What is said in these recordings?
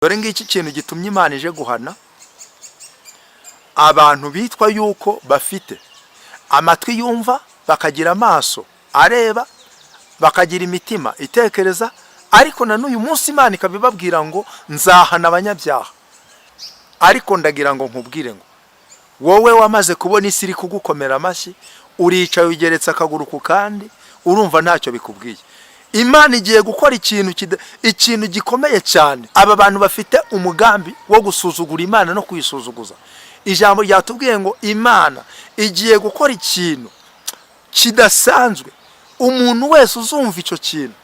dore ngiki kintu gitumye Imana ije guhana abantu bitwa yuko bafite amatwi yumva, bakagira amaso areba, bakagira imitima itekereza, ariko na n'uyu munsi Imana ikabibabwira ngo nzahana abanyabyaha. Ariko ndagira ngo nkubwire ngo wowe wamaze kubona isi iri kugukomera amashyi, uricaye ugeretse akaguru ku kandi, urumva ntacyo bikubwiye. Imana igiye gukora ikintu gikomeye cyane. Aba bantu bafite umugambi wo gusuzugura Imana no kuyisuzuguza. Ijambo ryatubwiye ngo Imana igiye gukora ikintu kidasanzwe. Umuntu wese uzumva icyo kintu,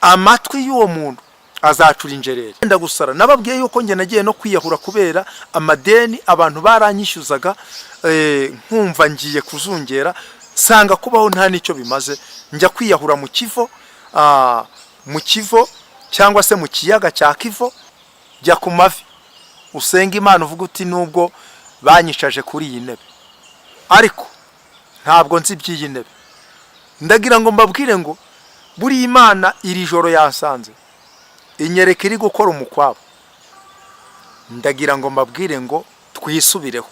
amatwi y'uwo muntu azacura injereri. Ndenda gusara, nababwiye yuko nge nagiye no kwiyahura kubera amadeni abantu baranyishyuzaga, nkumva ngiye kuzungera, sanga kubaho nta nicyo bimaze, njya kwiyahura mu kivo cyangwa se mu kiyaga cya Kivo, jya ku mavi usenga Imana uvuga uti nubwo banyishaje kuri iyi ntebe, ariko ntabwo nzi by'iyi ntebe. Ndagira ngo mbabwire ngo buri Imana iri joro yasanze inyereka iri gukora umukwabo. Ndagira ngo mbabwire ngo twisubireho,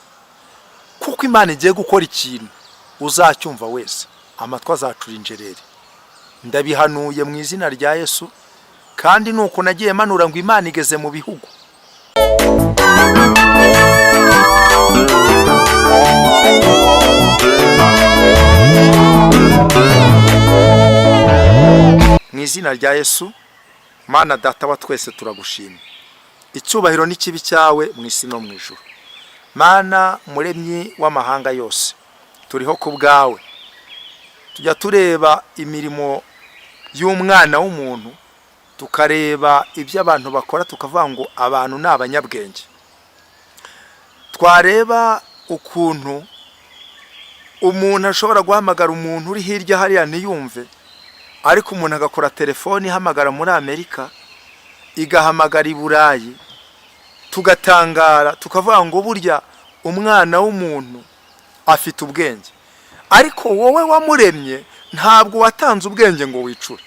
kuko Imana igiye gukora ikintu uzacyumva wese amatwi azacura injereri. Ndabihanuye mu izina rya Yesu, kandi nuko nagiye manura ngo Imana igeze mu bihugu. Mu izina rya Yesu, Mana Data wa twese turagushima. Icyubahiro n'ikibi cyawe mu isi no mu ijuru. Mana muremyi w'amahanga yose, turiho ku bwawe. Tujya tureba imirimo y'umwana w'umuntu, tukareba ibyo abantu bakora, tukavuga ngo abantu ni abanyabwenge. Twareba ukuntu umuntu ashobora guhamagara umuntu uri hirya hariya ntiyumve, ariko umuntu agakora telefoni ihamagara muri Amerika, igahamagara i Burayi, tugatangara tukavuga ngo burya umwana w'umuntu afite ubwenge. Ariko wowe wamuremye ntabwo watanze ubwenge ngo wicure.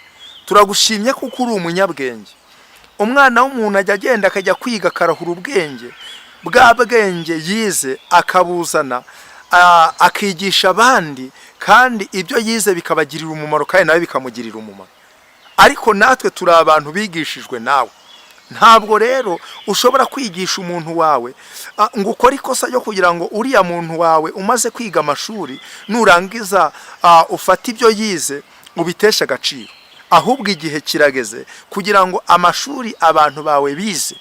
Turagushimye kuko uri umunyabwenge. Umwana w'umuntu ajya agenda akajya kwiga akarahura ubwenge, bwa bwenge yize akabuzana, akigisha abandi, kandi ibyo yize bikabagirira umumaro kandi nawe bikamugirira umumaro. Ariko natwe turi abantu bigishijwe nawe. Ntabwo rero ushobora kwigisha umuntu wawe ngo ukore ikosa ryo kugira ngo uriya muntu wawe umaze kwiga amashuri nurangiza ufata ibyo yize ubitesha agaciro. Ahubwo igihe kirageze kugira ngo amashuri abantu bawe bize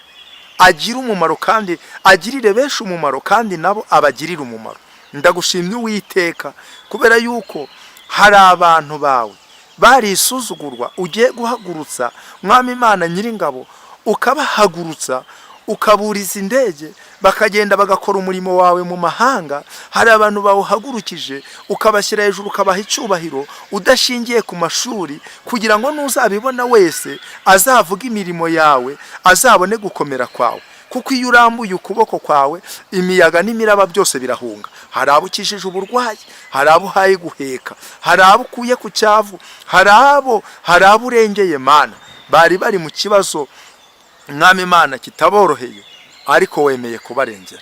agire umumaro kandi agirire benshi umumaro, kandi nabo abagirire umumaro. Ndagushimye Uwiteka kubera yuko hari abantu bawe barisuzugurwa, ugiye guhagurutsa Mwami Imana Nyiringabo, ukabahagurutsa, ukaburiza indege bakagenda bagakora umurimo wawe mu mahanga. Hari abantu bawuhagurukije ukabashyira hejuru, ukabaha icyubahiro udashingiye ku mashuri, kugira ngo nuzabibona wese azavuga imirimo yawe, azabone gukomera kwawe. Kuko iyo urambuye ukuboko kwawe, imiyaga n'imiraba byose birahunga. Hari abo ukijije uburwayi, hari abo uhaye guheka, hari abo ukuye ku cyavu, hari abo urengeye Mana bari mu kibazo Mwami Imana kitaboroheye, ariko wemeye kubarengera.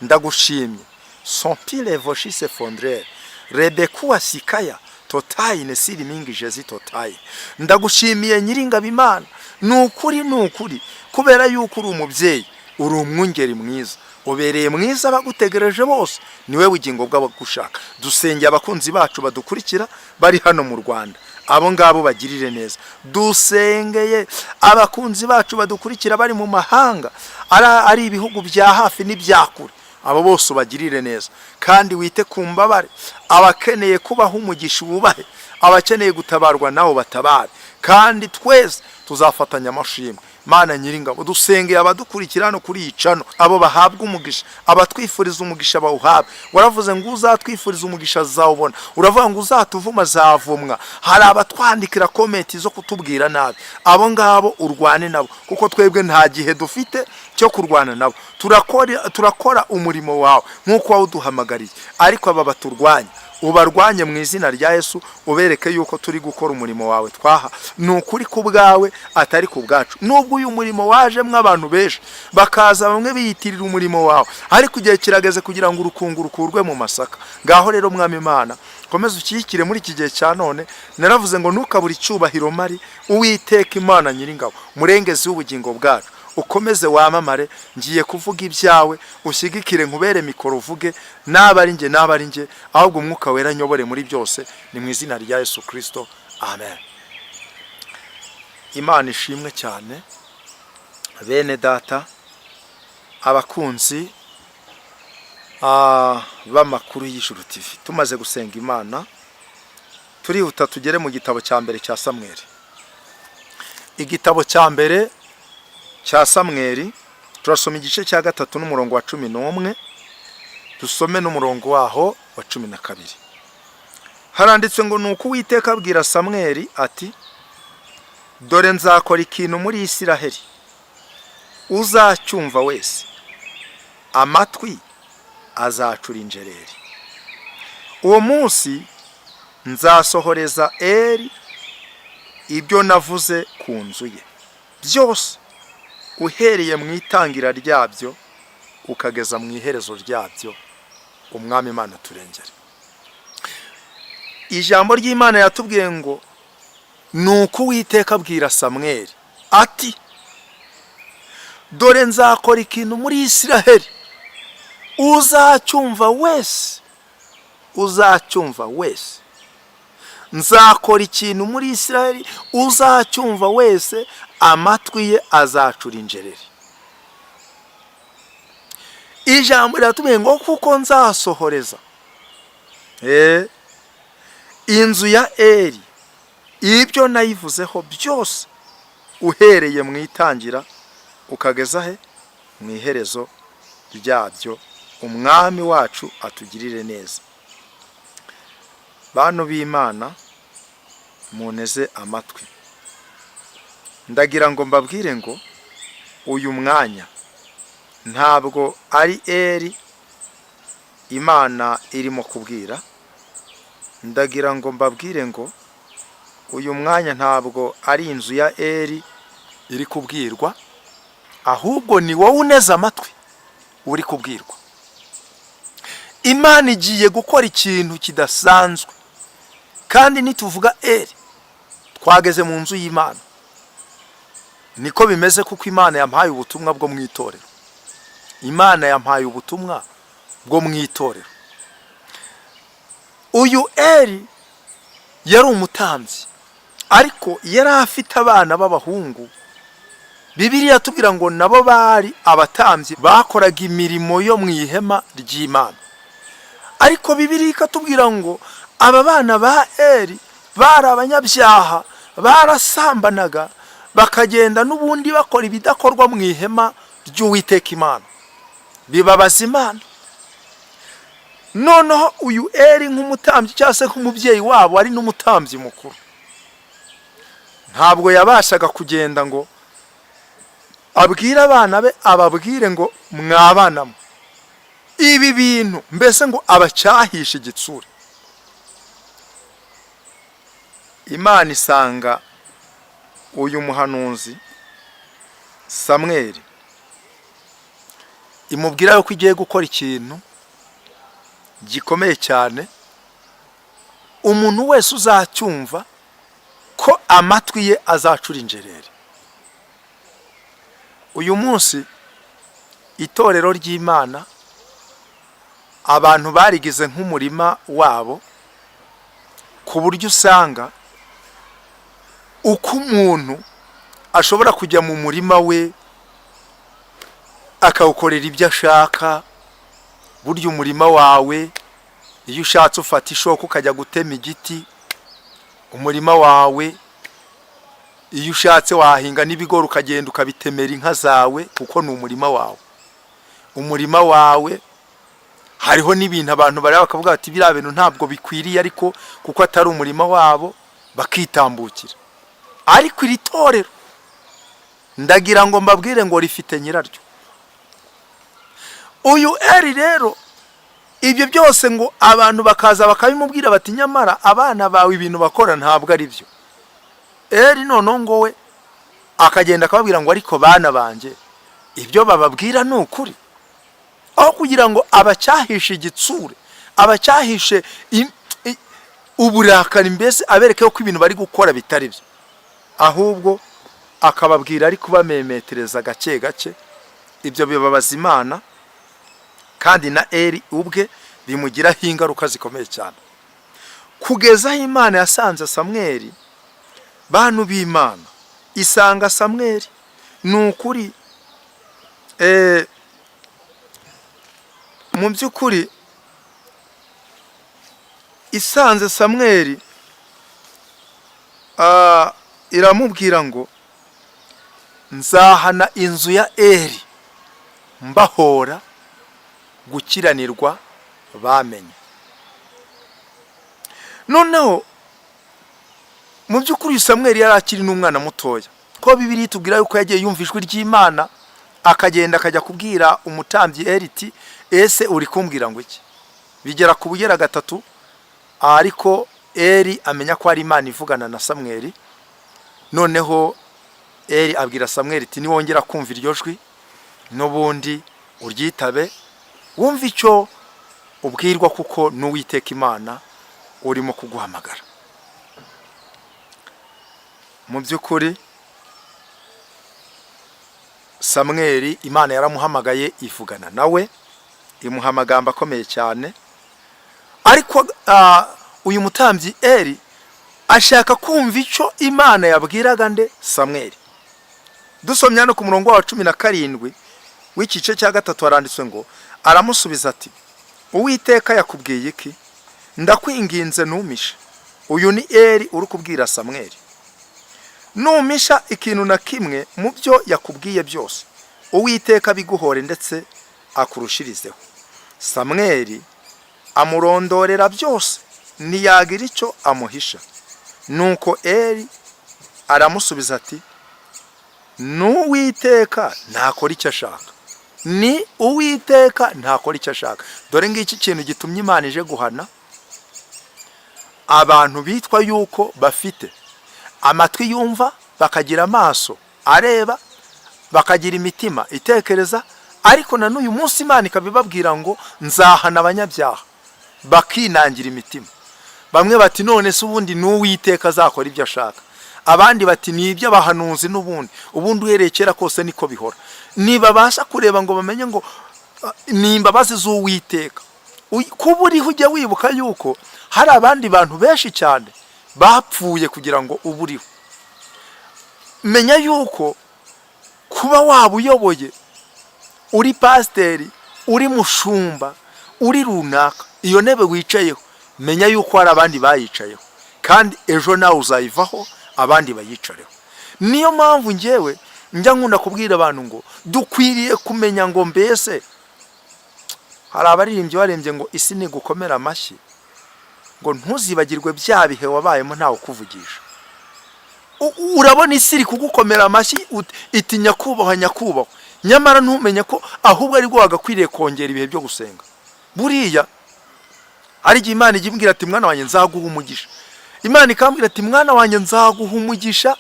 Ndagushimye. Sompile voshi se fondre rebekuwa sikaya totayi nesiri mingi jezi totayi. Ndagushimiye Nyiringabo Imana, nukuri kubera yuko uri umubyeyi, uri umwungeri mwiza, ubereye mwiza abagutegereje bose, niwe bugingo bw'abagushaka. Dusengeye abakunzi bacu badukurikira bari hano mu Rwanda, abo ngabo bagirire neza. Dusengeye abakunzi bacu badukurikira bari mu mahanga, ari ibihugu bya hafi n'ibyakure, abo bose bagirire neza. Kandi wite ku mbabare, abakeneye kubaho umugisha ububahe, abakeneye gutabarwa nabo batabare, kandi twese tuzafatanya amashimwe. Mana Nyiringabo, dusengeye abadukurikira no kuri icano, abo bahabwa umugisha, abatwifuriza umugisha bawuhabwe. Waravuze ngo uzatwifuriza umugisha azawubona, uravuga ngo uzatuvuma azavumwa. Hari abatwandikira komenti zo kutubwira nabi, abo ngabo urwane nabo, kuko twebwe nta gihe dufite cyo kurwana nabo. Turakora umurimo wawe nk'uko wawuduhamagariye, ariko aba baturwanya ubarwanye mu izina rya Yesu, ubereke yuko turi gukora umurimo wawe twaha ni ukuri ku bwawe atari ku bwacu. Nubwo uyu murimo waje mw'abantu benshi bakaza bamwe biyitirira umurimo wawe, ariko igihe kirageze kugira ngo urukungu rukurwe mu masaka. Ngaho rero Mwami Imana, komeza ukikire muri iki gihe cya none. Naravuze ngo ntukabure icyubahiro mari, Uwiteka Imana Nyiringabo, murengezi w'ubugingo bwacu, ukomeze wamamare. Ngiye kuvuga ibyawe, ushyigikire, nkubere mikoro uvuge, naba ari nge, ahubwo Umwuka Wera nyobore muri byose, ni mu izina rya Yesu Kristo, amen. Imana ishimwe cyane. Bene data, abakunzi b'amakuru y'Ijuru TV, tumaze gusenga Imana, turihuta tugere mu gitabo cya mbere cya Samweli. Igitabo cya mbere cya Samweli turasoma igice cya 3 n'umurongo wa 11, dusome n'umurongo waho wa 12. Haranditse ngo nuko Uwiteka abwira Samweli ati, dore nzakora ikintu muri Isiraheli, uzacyumva wese amatwi azacura injereri. Uwo munsi nzasohoreza Eli ibyo navuze ku nzu ye byose, uhereye mu itangira ryabyo ukageza mu iherezo ryabyo. Umwami Imana turengere. Ijambo ry'Imana yatubwiye ngo nuko Uwiteka abwira Samweli ati, dore nzakora ikintu muri Isiraheli, uzacyumva wese, nzakora ikintu muri Isiraheli, uzacyumva wese amatwi ye azacura injereri. Ijambo riratubwiye ngo kuko nzasohoreza inzu ya Eli ibyo nayivuzeho byose, uhereye mu itangira ukageza he mu iherezo ryabyo. Umwami wacu atugirire neza. Bantu b'Imana, muneze amatwi, ndagira ngo mbabwire ngo uyu mwanya ntabwo ari Eli Imana irimo kubwira. Ndagira ngo mbabwire ngo uyu mwanya ntabwo ari inzu ya Eli iri kubwirwa, ahubwo ni wowe uneze amatwi uri kubwirwa. Imana igiye gukora ikintu kidasanzwe, kandi nituvuga Eli twageze mu nzu y'Imana. Niko bimeze, kuko Imana yampaye ubutumwa bwo mwitorero. Imana yampaye ubutumwa bwo mwitorero. Uyu Eli yari umutambyi, ariko yari afite abana b'abahungu. Bibiliya tubwira ngo nabo bari abatambyi bakoraga imirimo yo mu ihema ry'Imana. Ariko Bibiliya ikatubwira ngo aba bana ba Eli bari abanyabyaha, barasambanaga, bakagenda n'ubundi bakora ibidakorwa mu ihema ry'Uwiteka Imana, bibabaza Imana. Noneho uyu Eli nk'umutambyi cyangwa se nk'umubyeyi wabo, ari n'umutambyi mukuru, ntabwo yabashaga kugenda ngo abwire abana be, ababwire ngo mwabanamo ibi bintu, mbese ngo abacyahishe igitsure. Imana isanga uyu muhanuzi Samweli, imubwira yuko igiye gukora ikintu gikomeye cyane. Umuntu wese uzacyumva ko amatwi ye azacura injereri. Uyu munsi itorero ry'Imana, abantu barigize nk'umurima wabo, ku buryo usanga uko umuntu ashobora kujya mu murima we akawukorera ibyo ashaka. Burya umurima wawe, iyo ushatse ufata ishoka ukajya gutema igiti. Umurima wawe, iyo ushatse wahinga n'ibigori ukagenda ukabitemera inka zawe, kuko ni umurima wawe. Umurima wawe hariho n'ibintu abantu bareba bakavuga bati biriya bintu ntabwo bikwiriye, ariko kuko atari umurima wabo bakitambukira. Ariko iri torero ndagira ngo mbabwire ngo rifite nyiraryo. Uyu Eli rero ibyo byose ngo abantu bakaza bakabimubwira bati nyamara abana bawe ibintu bakora ntabwo ari byo. Eli noneho ngo we akagenda akababwira ngo ariko bana banje ibyo bababwira ni ukuri, aho kugira ngo abacyahishe igitsure, abacyahishe uburakari, mbese abereke ko ibintu bari gukora bitari byo, ahubwo akababwira ari kubamemetereza gake gake. Ibyo bibabaza Imana, kandi na Eli ubwe bimugiraho ingaruka zikomeye cyane, kugeza aho Imana yasanze Samweli. Bantu b'Imana, isanga Samweli ni ukuri mu by'ukuri isanze Samweli iramubwira ngo nzahana inzu ya Eli mbahora gukiranirwa bamenye. Noneho mu by'ukuri Samweli yari akiri n'umwana mutoya, ko Bibiliya itubwira yuko yagiye yumva ijwi ry'Imana akagenda akajya kubwira umutambyi Eli ati ese uri kumbwira ngo iki? Bigera ku bugera gatatu, ariko Eli amenya ko ari Imana ivugana na Samweli. Noneho Eli abwira Samweli ati niwongera kumva iryo jwi n'ubundi uryitabe wumva icyo ubwirwa, kuko n'Uwiteka Imana urimo kuguhamagara. Mu by'ukuri Samweli Imana yaramuhamagaye ivugana nawe, imuha amagambo akomeye cyane, ariko uyu mutambyi Eli ashaka kumva icyo Imana yabwiraga nde Samweli. Dusomya no ku murongo wa 17 w'ikice cya 3 haranditswe ngo aramusubiza ati Uwiteka yakubwiye iki? Ndakwinginze numisha. Uyu ni Eli uri kubwira Samweli. Numisha ikintu na kimwe mu byo yakubwiye byose, Uwiteka biguhore ndetse akurushirizeho. Samweli amurondorera byose, ntiyagira icyo amuhisha. Nuko Eli aramusubiza ati n'Uwiteka ntakora icyo ashaka. Ni Uwiteka ntakora icyo ashaka. Dore ngiki kintu gitumye Imana ije guhana abantu bitwa yuko bafite amatwi yumva, bakagira amaso areba, bakagira imitima itekereza, ariko na n'uyu munsi Imana ikabibabwira ngo nzahana abanyabyaha bakinangira imitima. Bamwe bati none se ubundi n'Uwiteka azakora ibyo ashaka, abandi bati ni ibyo abahanuzi n'ubundi uhereye kera kose niko bihora. Niba basha kureba ngo bamenye ngo ni imbabazi z'Uwiteka, kuba uriho ujya wibuka yuko hari abandi bantu benshi cyane bapfuye kugira ngo uburiho. Menya yuko kuba waba uyoboye, uri pasiteri, uri mushumba, uri runaka, iyo ntebe wicayeho, menya yuko hari abandi bayicayeho, kandi ejo nawe uzayivaho abandi bayicareho. Niyo mpamvu ngewe njya nkunda kubwira abantu ngo dukwiriye kumenya ngo mbese hari abaririmbyi barembye ngo isi ni gukomera amashyi, ngo ntuzibagirwe bya bihe wabayemo ntawe kuvugisha. Urabona isi iri kugukomera amashyi iti nyakubahwa nyakubahwa, nyamara ntumenye ko ahubwo ari bwo wagakwiriye kongera ibihe byo gusenga. Buriya hari igihe Imana igimbwira ati mwana wanjye nzaguha umugisha, Imana ikambwira ati mwana wanjye nzaguha umugisha.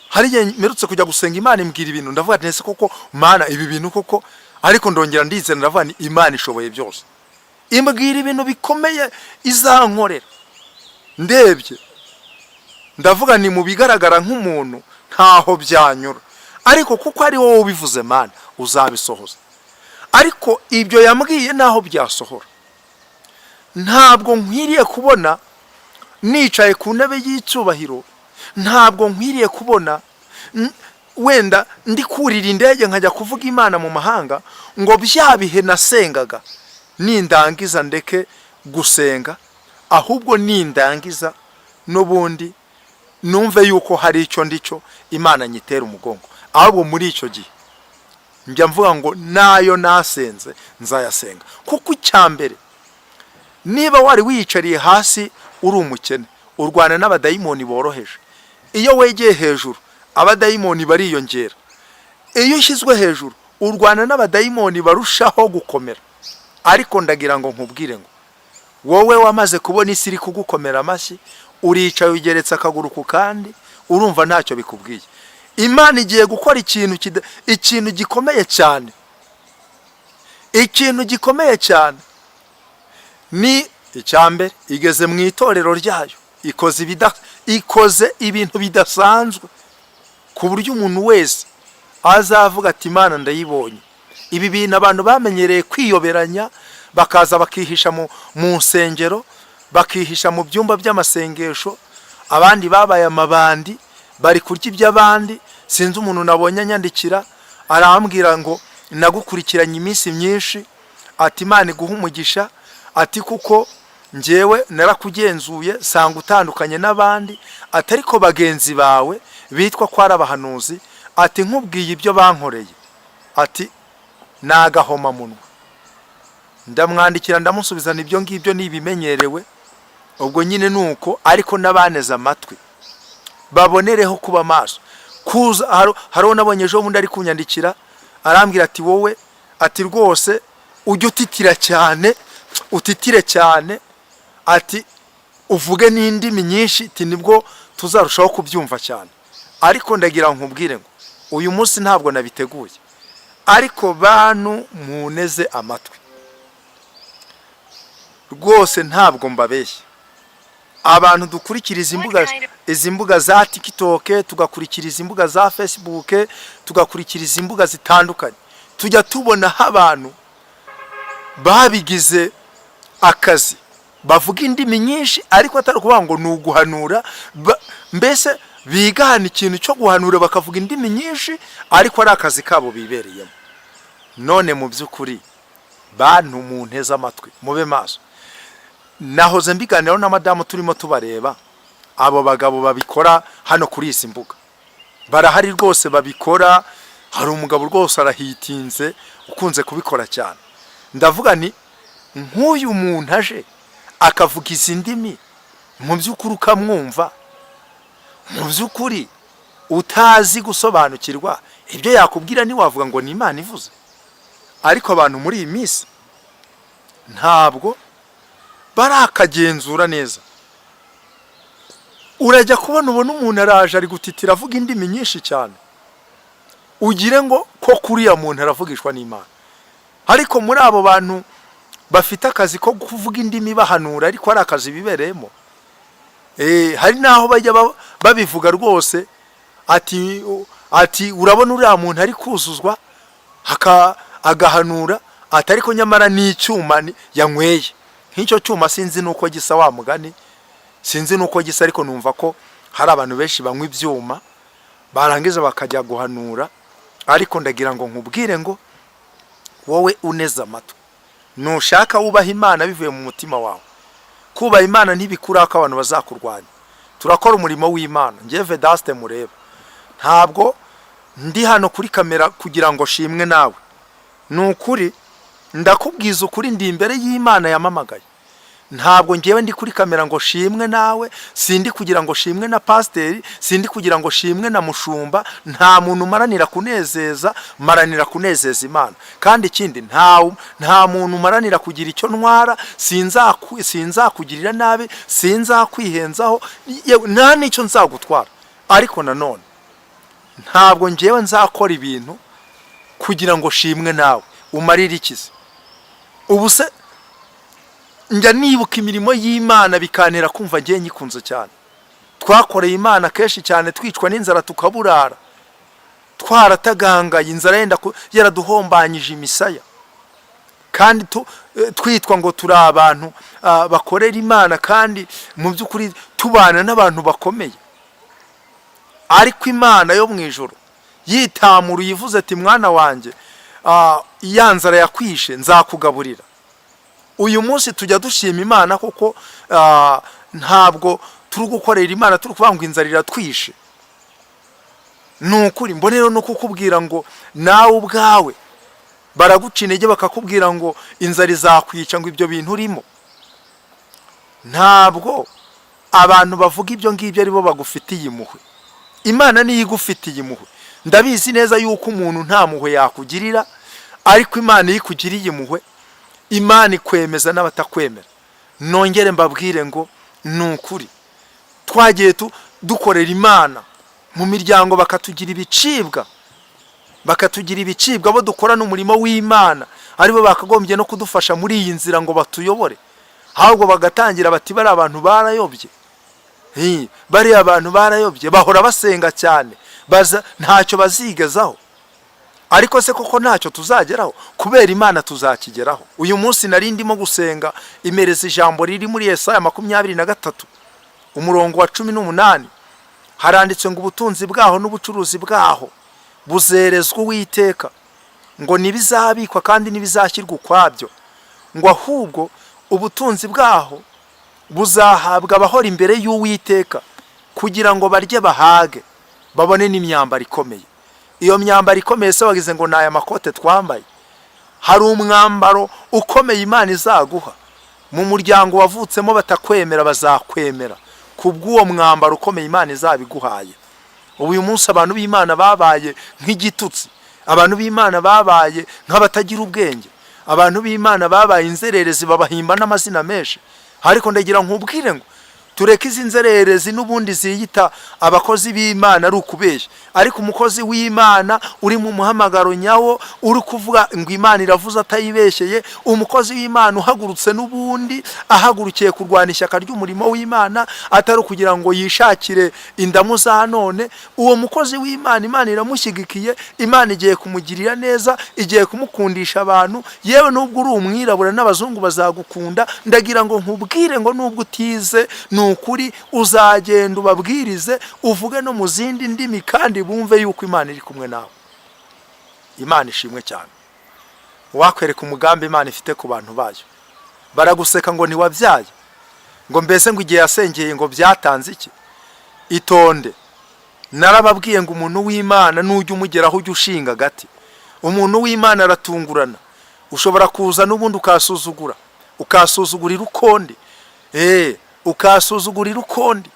Hari igihe mperutse kujya gusenga Imana imbwira ibintu, ndavuga ati nese koko Mana ibi bintu koko, ariko ndongera ndizera ndavuga ni Imana ishoboye byose. Imbwira ibintu bikomeye izankorera. Ndebye ndavuga ni mu bigaragara nk'umuntu ntaho byanyura, ariko kuko ari wowe ubivuze Mana uzabisohoza. Ariko ibyo yambwiye naho byasohora, ntabwo nkwiriye kubona nicaye ku ntebe y'icyubahiro, ntabwo nkwiriye kubona wenda ndi kurira indege nkajya kuvuga Imana mu mahanga ngo bya bihe nasengaga nindangiza ndeke gusenga, ahubwo nindangiza n'ubundi numve yuko hari icyo ndicyo Imana nyitera umugongo. Ahubwo muri icyo gihe njya mvuga ngo nayo nasenze nzayasenga. Kuko icyambere, niba wari wiyicariye hasi uri umukene, urwana n'abadayimoni boroheje. Iyo wegeye hejuru abadayimoni bariyongera, iyo ushyizwe hejuru urwana n'abadayimoni barushaho gukomera. ariko ndagira ngo nkubwire ngo wowe wamaze kubona isi iri kugukomera amashyi, uricaye ugeretse akaguru ku kandi, urumva ntacyo bikubwiye. Imana igiye gukora ikintu gikomeye cyane. Ikintu gikomeye cyane ni icyambere, igeze mu itorero ryayo, ikoze ibintu bidasanzwe ku buryo umuntu wese azavuga ati Imana ndayibonye. Ibi bintu abantu bamenyereye kwiyoberanya, bakaza bakihisha mu nsengero, bakihisha mu byumba by'amasengesho, abandi babaye amabandi bari kurya iby'abandi. Sinzi umuntu nabonye anyandikira arambwira ngo nagukurikiranye iminsi myinshi, ati Imana iguha umugisha, ati kuko njyewe narakugenzuye sanga utandukanye n'abandi, atari ko bagenzi bawe bitwa ko ari abahanuzi, ati nkubwiye ibyo bankoreye, ati nagahoma munwa. Ndamwandikira ndamusubizana ibyo ngibyo nibimenyerewe, ubwo nyine nuko, ariko nabaneza amatwi babonereho kuba maso. Kuza haro nabonye ejo bundi ari kunyandikira arambwira ati wowe, ati rwose ujye utitire cyane, ati uvuge n'indimi nyinshi, ati nibwo tuzarushaho kubyumva cyane. Ariko ndagira nkubwire ngo uyu munsi ntabwo nabiteguye, ariko bantu muneze amatwi rwose, ntabwo mbabeshye. Abantu dukurikiriza izi mbuga za TikTok, tugakurikiriza imbuga za Facebook, tugakurikiriza imbuga zitandukanye, tujya tubona abantu babigize akazi, bavuga indimi nyinshi, ariko atari kuvuga ngo ni uguhanura, mbese bigana ikintu cyo guhanura bakavuga indimi nyinshi, ariko ari akazi kabo bibereyemo. None mu by'ukuri bantu munteze amatwi mube maso. Nahoze mbiganiraho na madamu turimo tubareba, abo bagabo babikora hano kuri izi mbuga barahari rwose babikora. Hari umugabo rwose arahitinze ukunze kubikora cyane. Ndavuga ni nk'uyu muntu aje akavuga izi ndimi, mu by'ukuri ukamwumva, mu by'ukuri utazi gusobanukirwa ibyo yakubwira, ni wavuga ngo ni Imana ivuze. Ariko abantu muri iyi minsi ntabwo barakagenzura neza. Urajya kubona umuntu araje ari gutitira avuga indimi nyinshi cyane, ugire ngo ko kuriya muntu aravugishwa n'Imana. Ariko muri abo bantu bafite akazi ko kuvuga indimi bahanura, ariko ari akazi bibereyemo, hari naho bajya babivuga rwose, ati urabona uriya muntu ari kuzuzwa agahanura, atari ko nyamara n'icyuma yanyweye. Nk'icyo cyuma sinzi nuko gisa, wa mugani sinzi nuko gisa, ariko numva ko hari abantu benshi banywa ibyuma barangiza bakajya guhanura. Ariko ndagira ngo nkubwire ngo wowe uneze amatwi, nushaka wubaha Imana bivuye mu mutima wawe. Kubaha Imana ntibikura ko abantu bazakurwanya. Turakora umurimo w'Imana. Ngiye Vedaste mureba, ntabwo ndi hano kuri kamera kugira ngo shimwe nawe. Nukuri ndakubwiza ukuri, ndi imbere y'Imana yamamagaye. Ntabwo ngiyewe ndi kuri kamera ngo shimwe nawe, sindi kugira ngo shimwe na pasiteri, sindi kugira ngo shimwe na mushumba. Nta muntu maranira kunezeza, maranira kunezeza Imana. Kandi ikindi nta muntu maranira kugira icyo ntwara, sinzakugirira nabi, sinzakwihenzaho, nta n'icyo nzagutwara. Ariko nanone ntabwo ngiyewe nzakora ibintu kugira ngo shimwe nawe. Umarira ikizi? Ubu se njya nibuka imirimo y'Imana bikantera kumva ngiye nyikunze cyane. Twakoreye Imana kenshi cyane, twicwa n'inzara tukaburara, twaratagangaye, inzara yaraduhombanyije imisaya, kandi twitwa ngo turi abantu bakorera Imana, kandi mu by'ukuri tubana n'abantu bakomeye. Ariko Imana yo mu ijuru yitamuruye ivuze ati mwana wanjye, iya nzara yakwishe nzakugaburira. Uyu munsi tujya dushima Imana kuko ntabwo turi gukorera Imana turi kuvuga ngo inzara iratwishe. Nukuri mbonero no kukubwira ngo nawe ubwawe baraguca intege bakakubwira ngo inzara izakwica, ngo ibyo bintu urimo. Ntabwo abantu bavuga ibyo ngibyo aribo bagufitiye impuhwe. Imana niyo igufitiye impuhwe. Ndabizi neza yuko umuntu nta muhwe yakugirira, ariko Imana iyo ikugiriye impuhwe Imana ikwemeza n'abatakwemera. Nongere mbabwire ngo nukuri twagiye dukorera Imana mu miryango bakatugira ibicibwa, abo dukora n'umurimo w'Imana aribo bakagombye no kudufasha muri iyi nzira ngo batuyobore, ahubwo bagatangira bati bari abantu barayobye. Bari abantu barayobye, bahora basenga cyane, ntacyo bazigezaho. Ariko se koko ntacyo tuzageraho? Kubera Imana tuzakigeraho. Uyu munsi nari ndimo gusenga imereza ijambo riri muri Yesaya 23 umurongo wa 18. Haranditse ngo ubutunzi bwaho n'ubucuruzi bwaho buzerezwa Uwiteka, ngo nibizabikwa kandi nibizashyirwa ukwabyo, ngo ahubwo ubutunzi bwaho buzahabwa abahora imbere y'Uwiteka kugira ngo barye bahage, babone n'imyambaro ikomeye. Iyo myambaro ikomeye se wagize ngo naya makote twambaye? Hari umwambaro ukomeye Imana izaguha. Mu muryango wavutsemo batakwemera bazakwemera kubw'uwo mwambaro ukomeye Imana izabiguhaye. Uyu munsi abantu b'Imana babaye nk'igitutsi, abantu b'Imana babaye nk'abatagira ubwenge, abantu b'Imana babaye inzererezi, babahimba n'amazina menshi. Ariko ndagira nkubwire ngo tureke izi nzererezi n'ubundi ziyita abakozi b'Imana ari ukubeshya. Ariko umukozi w'Imana uri mu muhamagaro nyawo, uri kuvuga ngo Imana iravuze atayibeshyeye, umukozi w'Imana uhagurutse n'ubundi ahagurukiye kurwana ishyaka ry'umurimo w'Imana, atari kugira ngo yishakire indamu za none, uwo mukozi w'Imana Imana iramushyigikiye, Imana igiye kumugirira neza, igiye kumukundisha abantu. Yewe nubwo uri umwirabura n'abazungu bazagukunda. Ndagira ngo nkubwire ngo nubwo utize nukuri uzagenda ubabwirize, uvuge no mu zindi ndimi, kandi bumve yuko Imana iri kumwe nawe. Imana ishimwe cyane. Wakwereka umugambi Imana ifite ku bantu bayo. Baraguseka ngo ntiwabyaye, ngo mbese ngo igihe yasengeye ngo byatanze iki? Itonde. Narababwiye ngo umuntu w'Imana nujya umugeraho ujye ushinga agati. Umuntu w'Imana aratungurana. Ushobora kuza n'ubundi ukasuzugurira ukondi. Ukasuzugurira ukondi.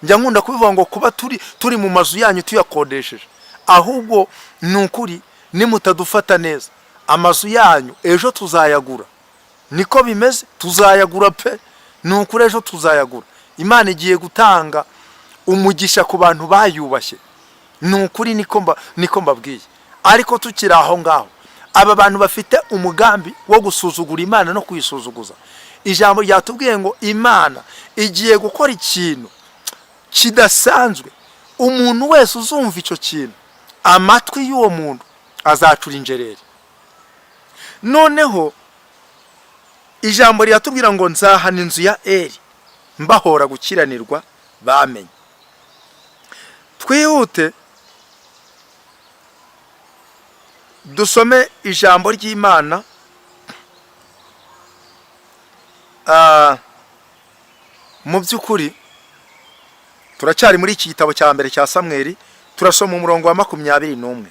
Njya nkunda kubivuga ngo kuba turi mu mazu yanyu tuyakodesheje, ahubwo nukuri nimutadufata neza amazu yanyu ejo tuzayagura. Niko bimeze, tuzayagura pe, nukuri ejo tuzayagura. Imana igiye gutanga umugisha ku bantu bayubashye, nukuri niko mbabwiye. Ariko tukiri aho ngaho, aba bantu bafite umugambi wo gusuzugura Imana no kuyisuzuguza. Ijambo ryatubwiye ngo Imana igiye gukora ikintu kidasanzwe. Umuntu wese uzumva icyo kintu, amatwi y'uwo muntu azacura injereri. Noneho ijambo ryatubwira ngo nzahana inzu ya Eli mbahora gukiranirwa bamenye. Twihute dusome ijambo ry'Imana mu by'ukuri turacyari muri iki gitabo cya mbere cya Samweli. Turasoma umurongo wa 21.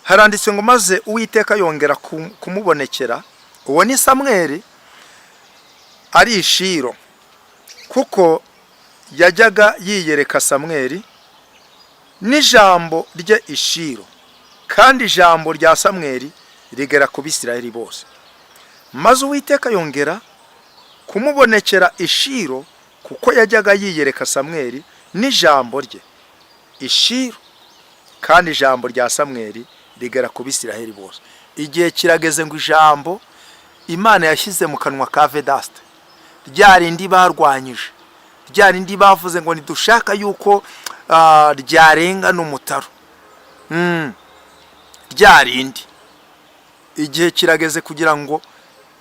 Haranditse ngo maze Uwiteka yongera kumubonekera. Uwo ni Samweli ari i Shilo, kuko yajyaga yiyereka Samweli n'ijambo rye i Shilo, kandi ijambo rya Samweli rigera ku Bisirayeli bose. Maze Uwiteka yongera kumubonekera i Shilo, kuko yajyaga yiyereka Samweli n'ijambo rye i Shilo, kandi ijambo rya Samweli rigera ku Bisirayeli bose. Igihe kirageze ngo ijambo Imana yashyize mu kanwa ka Vedaste, ryarindi barwanyije, ryarindi bavuze ngo nidushaka yuko ryarenga n'umutaro, ryarindi, igihe kirageze kugira ngo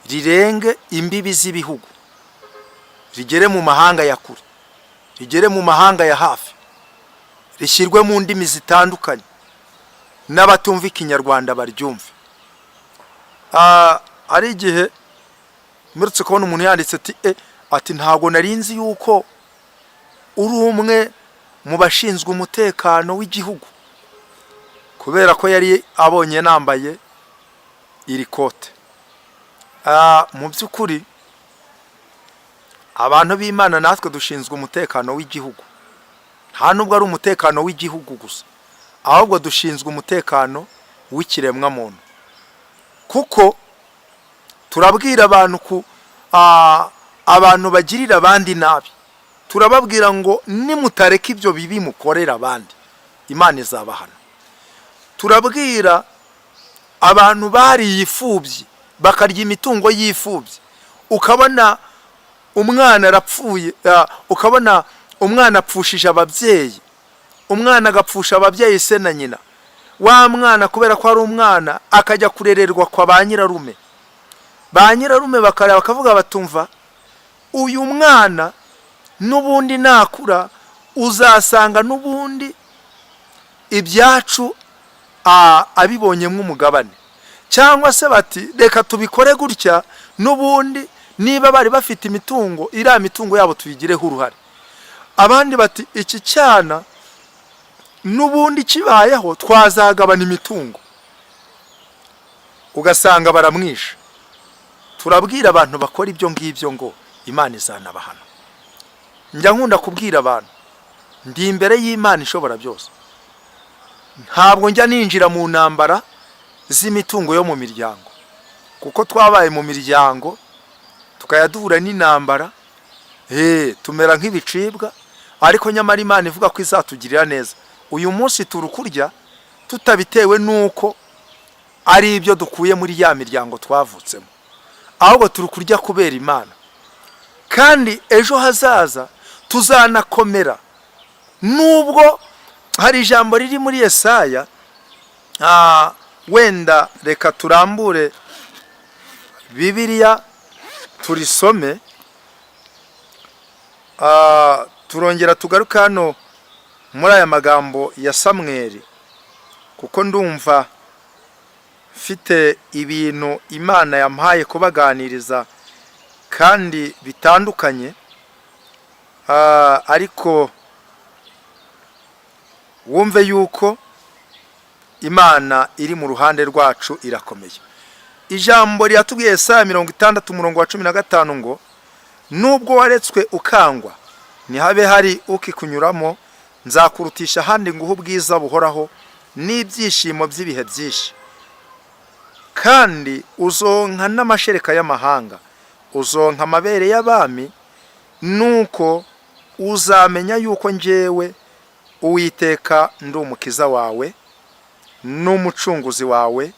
rirenge imbibi z'ibihugu, rigere mu mahanga ya kure, rigere mu mahanga ya hafi, rishyirwe mu ndimi zitandukanye n'abatumva Ikinyarwanda baryumve. Ari igihe murutse kubona umuntu yanditse ati ntago narinzi yuko uri umwe mu bashinzwe umutekano w'igihugu, kubera ko yari abonye nambaye iri kote. Mu by'ukuri abantu b'Imana natwe dushinzwe umutekano w'igihugu. Nta nubwo ari umutekano w'igihugu gusa, ahubwo dushinzwe umutekano w'ikiremwa muntu. Kuko turabwira abantu abantu bagirira abandi nabi, turababwira ngo nimutareka ibyo bibi mukorera abandi Imana izabahana. Turabwira abantu bariye ifubyi bakarya imitungo y'ifubyi, ukabona umwana arapfuye, ukabona umwana apfushije ababyeyi, umwana agapfusha ababyeyi se na nyina, wa mwana kubera ko ari umwana akajya kurererwa kwa ba nyirarume. Ba nyirarume bakareba bakavuga batumva uyu mwana n'ubundi nakura uzasanga n'ubundi ibyacu abibonyemo umugabane, cyangwa se bati reka tubikore gutya n'ubundi niba bari bafite imitungo iriya mitungo yabo tuyigireho uruhare. Abandi bati iki cyana n'ubundi kibayeho twazagabana imitungo, ugasanga baramwisha. Turabwira abantu bakora ibyo ngibyo ngo Imana izanabahana. Njya nkunda kubwira abantu ndi imbere y'Imana ishobora byose, ntabwo njya ninjira mu ntambara z'imitungo yo mu miryango, kuko twabaye mu miryango tukayadura n'intambara, tumera nk'ibicibwa, ariko nyamara Imana ivuga ko izatugirira neza. Uyu munsi turukurya tutabitewe nuko ari ibyo dukuye muri ya miryango twavutsemo, ahubwo turukurya kubera Imana. Kandi ejo hazaza tuzanakomera, nubwo hari ijambo riri muri Yesaya, wenda reka turambure Bibiliya turisome, turongera tugaruka hano muri aya magambo ya Samweli, kuko ndumva mfite ibintu Imana yampaye kubaganiriza kandi bitandukanye, ariko wumve yuko Imana iri mu ruhande rwacu irakomeye. Ijambo ryatubwiye Yesaya 60:15 ngo nubwo waretswe ukangwa ntihabe hari ukikunyuramo, nzakurutisha ahandi nguhe ubwiza buhoraho n'ibyishimo by'ibihe byinshi, kandi uzonka n'amashereka y'amahanga, uzonka amabere y'abami, nuko uzamenya yuko njyewe Uwiteka ndi umukiza wawe n'umucunguzi wawe,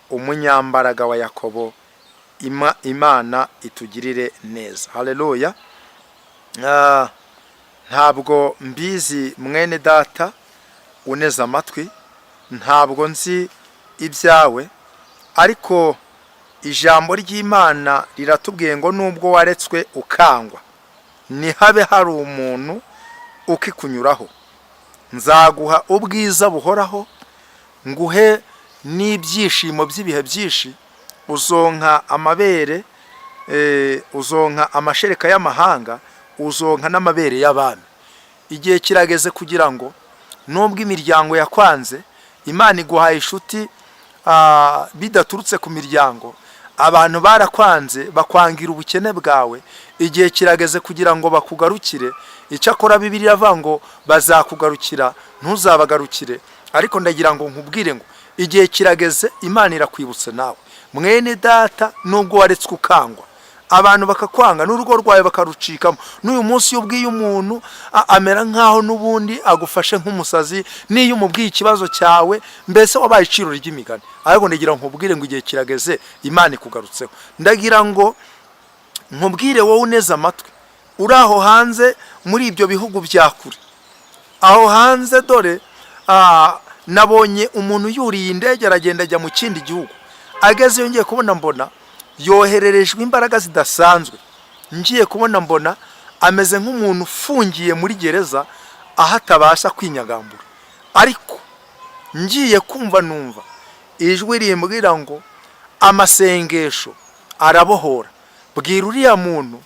umunyambaraga wa Yakobo. Imana itugirire neza. Haleluya. Ntabwo mbizi mwene data uneza amatwi, ntabwo nzi ibyawe, ariko ijambo ry'Imana riratubwiye ngo nubwo waretswe ukangwa ntihabe hari umuntu ukikunyuraho, nzaguha ubwiza buhoraho, nguhe n'ibyishimo by'ibihe byinshi, uzonka amabere, uzonka amashereka y'amahanga, uzonka n'amabere y'abami. Igihe kirageze kugira ngo nubwo imiryango yakwanze, Imana iguhaye inshuti bidaturutse ku miryango, abantu barakwanze bakwangira ubukene bwawe, igihe kirageze kugira ngo bakugarukire. Icyakora Bibiliya iravuga ngo bazakugarukira ntuzabagarukire, ariko ndagira ngo nkubwire ngo igihe kirageze, Imana irakwibutse nawe mwene data. Nubwo waretswe ukangwa, abantu bakakwanga, n'urugo rwawe bakarucikamo, n'uyu munsi iyo ubwiye umuntu amera nkaho n'ubundi agufashe nk'umusazi, n'iyo umubwiye ikibazo cyawe mbese wabaye iciro ry'imigani. Ariko ndagira ngo nkubwire ngo igihe kirageze, Imana ikugarutseho. Ndagira ngo nkubwire wowe uneza amatwi, uri aho hanze muri ibyo bihugu bya kure, aho hanze dore nabonye umuntu yuriye indege aragenda ajya mu kindi gihugu, agezeyo ngiye kubona mbona yohererejwe imbaraga zidasanzwe, ngiye kubona mbona ameze nk'umuntu ufungiye muri gereza aho atabasha kwinyagambura. Ariko ngiye kumva numva ijwi rimbwira ngo amasengesho arabohora, bwira uriya muntu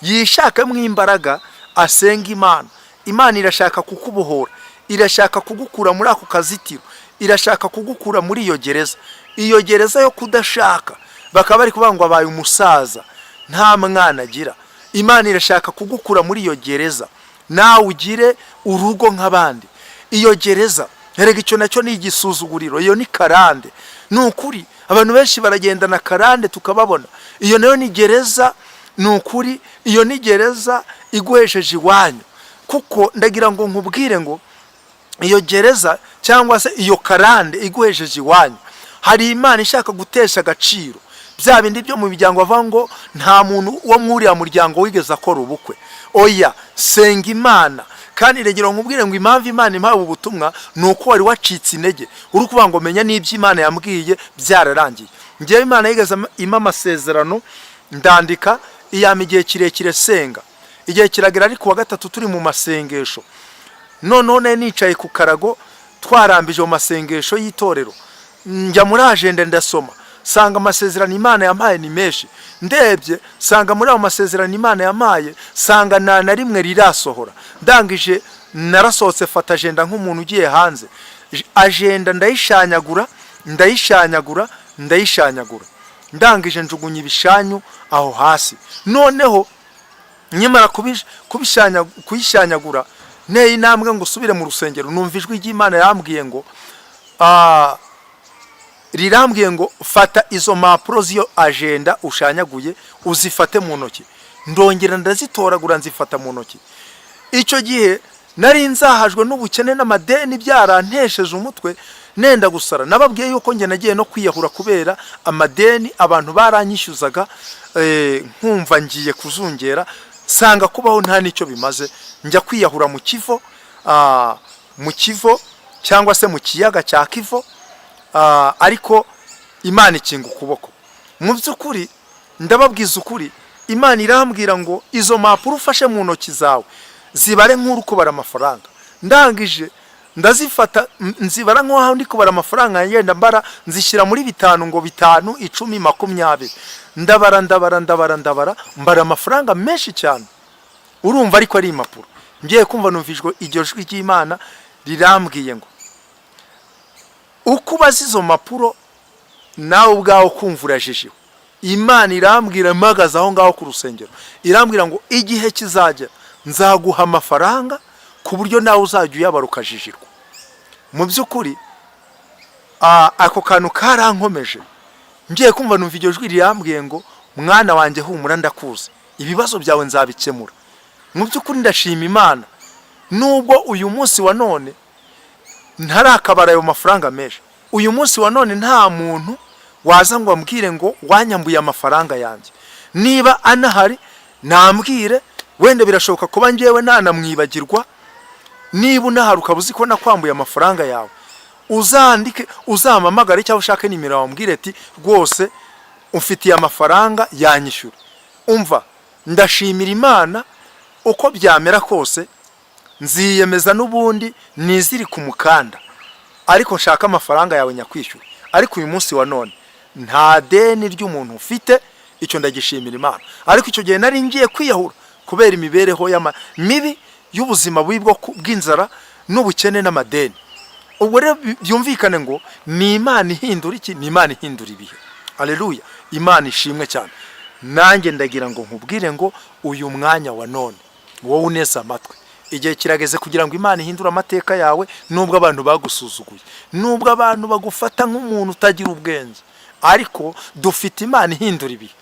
yishakamo imbaraga asenga Imana. Imana irashaka kukubohora, irashaka kugukura muri ako kazitiro, irashaka kugukura muri iyo gereza, iyo gereza yo kudashaka. Bakaba bari kuvuga ngo abaye umusaza nta mwana agira. Imana irashaka kugukura muri iyo gereza, nawe ugire urugo nk'abandi. Iyo gereza, erega icyo nacyo ni igisuzuguriro, iyo ni karande. Nukuri abantu benshi baragendana karande tukababona. Iyo nayo ni gereza, ni ukuri, iyo ni gereza iguhesheje iwanyu. Kuko ndagira ngo nkubwire ngo iyo gereza cyangwa se iyo karande iguhesheje iwanyu, hari Imana ishaka gutesha agaciro bya bindi byo mu miryango bavuga ngo nta muntu wo mwuriya muryango wigeze akora ubukwe. Oya, senga Imana. Kandi regera nkubwire ngo impamvu Imana impaye ubutumwa nuko wari wacitse intege, uri kuvuga ngo menya n'ibyo Imana yambwiye byararangiye. Ngiye Imana yigeze ima amasezerano ndandika iyama igihe kirekire senga, igihe kiragera ariko wa gatatu turi mu masengesho, none nicaye ku karago twarambije mu masengesho y'itorero, njya muri agenda ndasoma sanga amasezerano Imana yampaye ni menshi. Ndebye sanga muri abo masezerano Imana yampaye sanga na rimwe rirasohora. Ndangije narasohotse fata agenda nk'umuntu ugiye hanze, agenda ndayishanyagura, ndangije njugunya ibishanyu aho hasi. Noneho nyimara kuyishanyagura neye intambwe ngo usubire mu rusengero, numva ijwi ry'Imana yambwiye ngo rirambwiye ngo fata izo mpapuro z'iyo agenda ushanyaguye uzifate mu ntoki. Ndongera ndazitoragura nzifata mu ntoki. Icyo gihe nari nzahajwe n'ubukene n'amadeni byarantesheje umutwe nenda gusara. Nababwiye yuko nge nagiye no kwiyahura kubera amadeni abantu baranyishyuzaga, nkumva ngiye kuzungera, sanga kubaho nta nicyo bimaze, njya kwiyahura mu kivo cyangwa se mu kiyaga cya Kivu. Ariko Imana ikinga ukuboko. Mu by'ukuri ndababwiza ukuri, Imana irambwira ngo izo mpapuro ufashe mu ntoki zawe zibare nk'uri kubara amafaranga. Ndangije ndazifata nzibara nk'aho ndi kubara amafaranga, yenda mbara nzishyira muri bitanu, ngo 5, 10, 20. Ndabara mbara amafaranga menshi cyane. Urumva ariko ari impapuro. Ngiye kumva numvijwe iryo jwi ry'Imana rirambwiye ngo ukubaza izo mpapuro nawe ubwaho kumva urajijiwe. Imana irambwira mpagaze aho ngaho ku rusengero, irambwira ngo igihe kizajya nzaguha amafaranga ku buryo nawe uzajya uyabara ukajijirwa. Mu by'ukuri ako kantu karankomeje. Ngiye kumva numva iryo jwi rirambwiye ngo mwana wanjye humura ndakuzi, ibibazo byawe nzabikemura. Mu by'ukuri ndashima Imana nubwo uyu munsi wa none ntarakabara ayo mafaranga menshi. Uyu munsi wa none nta muntu waza ngo ambwire ngo wanyambuye amafaranga yanjye. Niba anahari nambwire, wenda birashoboka kuba ngewe nanamwibagirwa. Niba unahari ukabuzi ko nakwambuye amafaranga yawe, uzandike uzamamagare cyangwa ushake nimero wambwire ati rwose umfitiye amafaranga yanyishyura. Umva, ndashimira Imana uko byamera kose, nziyemeza n'ubundi niziri ku mukanda, ariko nshaka amafaranga yawe nyakwishyura. Ariko uyu munsi wa none nta deni ry'umuntu ufite, icyo ndagishimira Imana. Ariko icyo gihe nari ngiye kwiyahura kubera imibereho mibi y'ubuzima bw'inzara n'ubukene n'amadeni. Ubwo rero byumvikane ngo ni Imana ihindura iki? Ni Imana ihindura ibihe. Haleluya, Imana ishimwe cyane. Nanjye ndagira ngo nkubwire ngo uyu mwanya wa none wowe uneza amatwi, igihe kirageze kugira ngo Imana ihindura amateka yawe. Nubwo abantu bagusuzuguye, nubwo abantu bagufata nk'umuntu utagira ubwenge, ariko dufite Imana ihindura ibihe.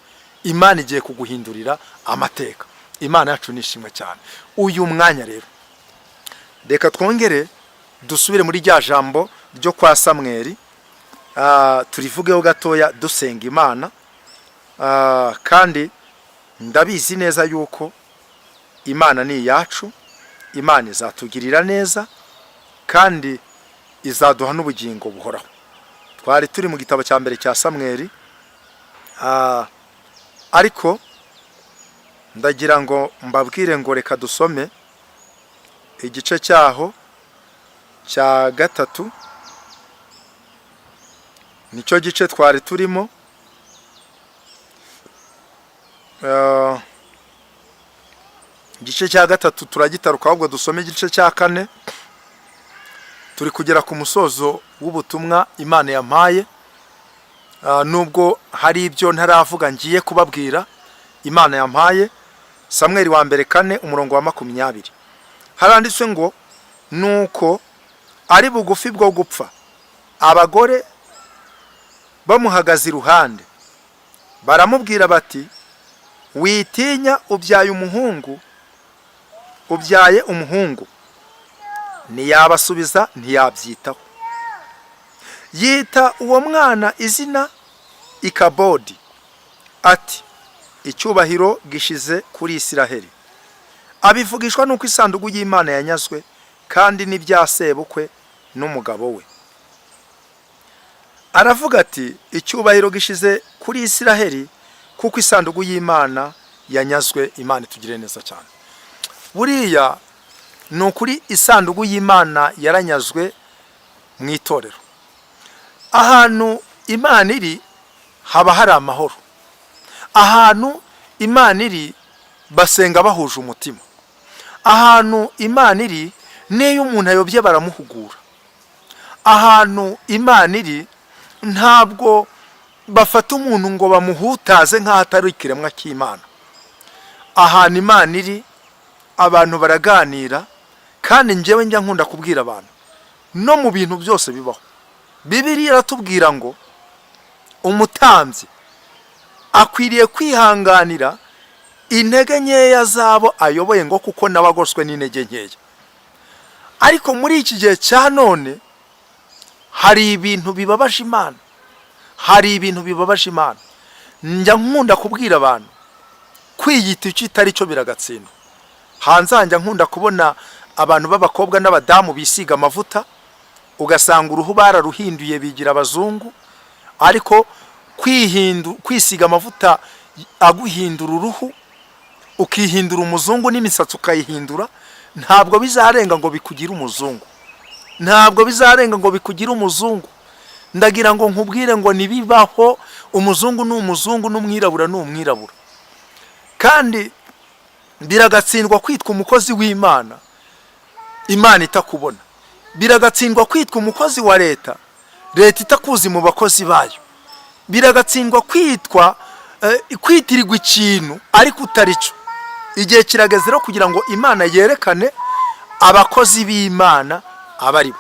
Imana igiye kuguhindurira amateka. Imana yacu nishimwe cyane. Uyu mwanya rero reka twongere dusubire muri rya jambo ryo kwa Samweli, turivugeho gatoya dusenga Imana. Kandi ndabizi neza yuko Imana ni iyacu, Imana izatugirira neza kandi izaduha n'ubugingo buhoraho. Twari turi mu gitabo cya mbere cya Samweli, ariko ndagira ngo mbabwire ngo reka dusome igice cyaho cya 3. Nicyo gice twari turimo. Igice cya 3 turagitaruka, ahubwo dusome igice cya 4. Turi kugera ku musozo w'ubutumwa Imana yampaye, nubwo hari ibyo ntaravuga ngiye kubabwira Imana yampaye. Samweli wa mbere 4 umurongo wa 20 haranditswe ngo nuko ari bugufi bwo gupfa abagore bamuhagaze iruhande baramubwira bati witinya ubyaye umuhungu. Ntiyabasubiza, ntiyabyitaho. Yita uwo mwana izina Ikabodi, ati icyubahiro gishize kuri Isiraheli. Abivugishwa nuko isanduku y'Imana yanyazwe kandi n'ibya sebukwe n'umugabo we. Aravuga ati icyubahiro gishize kuri Isiraheli kuko isanduku y'Imana yanyazwe. Imana itugire neza cyane. Buriya ni ukuri isanduku y'Imana yaranyazwe mu itorero. Ahantu Imana iri haba hari amahoro. Ahantu Imana iri basenga bahuje umutima. Ahantu Imana iri n'iyo umuntu ayobye baramuhugura. Ahantu Imana iri ntabwo bafata umuntu ngo bamuhutaze nk'aho atari ikiremwa cy'Imana. Ahantu Imana iri abantu baraganira, kandi njyewe njya nkunda kubwira abantu no mu bintu byose bibaho. Bibiliya iratubwira ngo umutambyi akwiriye kwihanganira intege nkeya zabo ayoboye, ngo kuko nabagoswe n'intege nkeya. Ariko muri iki gihe cya none hari ibintu bibabaje Imana. Njya nkunda kubwira abantu kwiyita icyo itari cyo biragatsindwa. Hanze njya nkunda kubona abantu b'abakobwa n'abadamu bisiga amavuta, ugasanga uruhu bararuhinduye bigira abazungu. Ariko kwisiga amavuta aguhindura uruhu, ukihindura umuzungu n'imisatsi ukayihindura, ntabwo bizarenga ngo bikugire umuzungu. Ndagira ngo nkubwire ngo nibibaho, umuzungu ni umuzungu n'umwirabura ni umwirabura. Kandi biragatsindwa kwitwa umukozi w'Imana Imana itakubona. Biragatsindwa kwitwa umukozi wa leta itakuzi mu bakozi bayo. Biragatsindwa kwitirirwa ikintu ariko utari cyo. Igihe kirageze rero kugira ngo Imana yerekane abakozi b'Imana abari bo.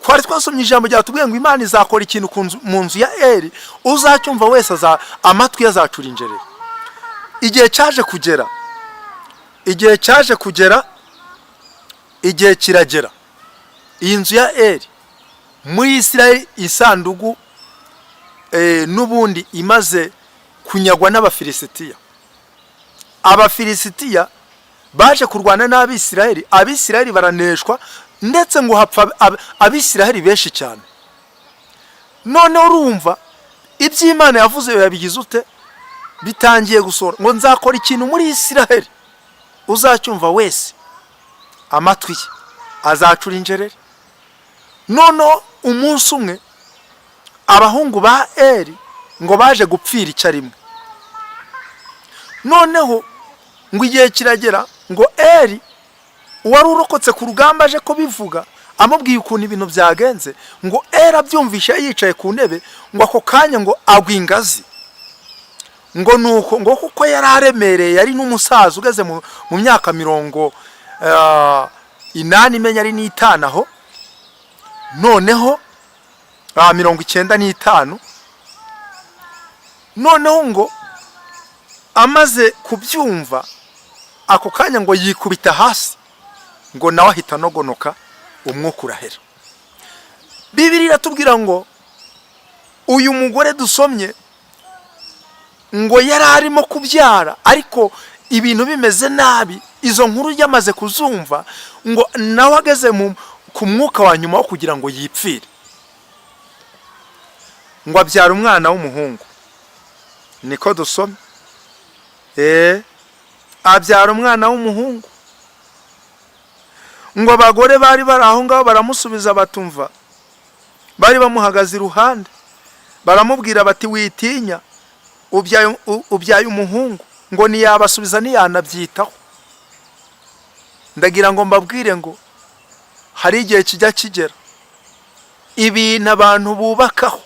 Twari twasomye ijambo ryatubwiye ngo Imana izakora ikintu mu nzu ya Eli, uzacyumva wese amatwi yazacura injerere. Igihe kiragera, iyi nzu ya Eli muri Isiraheli isanduku n'ubundi imaze kunyagwa n'Abafilisitiya. Abafilisitiya baje kurwana n'Abisiraheli, Abisiraheli baraneshwa, ndetse ngo hapfa Abisiraheli benshi cyane. None urumva iby'Imana yavuze yabigize ute? Bitangiye gusora ngo nzakora ikintu muri Isiraheli, uzacyumva wese amatwi ye azacura injerere. None umunsi umwe abahungu ba Eli ngo baje gupfira icyarimwe. Noneho ngo igihe kiragera ngo Eli wari urokotse ku rugamba aje ko bivuga, amubwiye ukuntu ibintu byagenze, ngo Eli abyumvisha yicaye ku ntebe, ngo ako kanya ngo agwa ingazi. Ngo nuko ngo kuko yari aremereye, yari n'umusaza ugeze mu myaka 80 imenya ari n'itanaho, noneho 95. Noneho ngo amaze kubyumva ako kanya ngo yikubita hasi, ngo nawe ahita nogonoka, umwuka urahera. Bibiliya iratubwira ngo uyu mugore dusomye ngo yari arimo kubyara, ariko ibintu bimeze nabi. Izo nkuru yamaze kuzumva, ngo nawe ageze ku mwuka wa nyuma wo kugira ngo yipfire, ngo abyara umwana w'umuhungu. Niko dusomye, abyara umwana w'umuhungu. Ngo abagore bari bari aho ngaho baramusubiza batumva, bari bamuhagaze iruhande, baramubwira bati witinya ubyaye umuhungu. Ngo ntiyabasubiza ntiyanabyitaho. Ndagira ngo mbabwire ngo hari igihe kijya kigera ibintu abantu bubakaho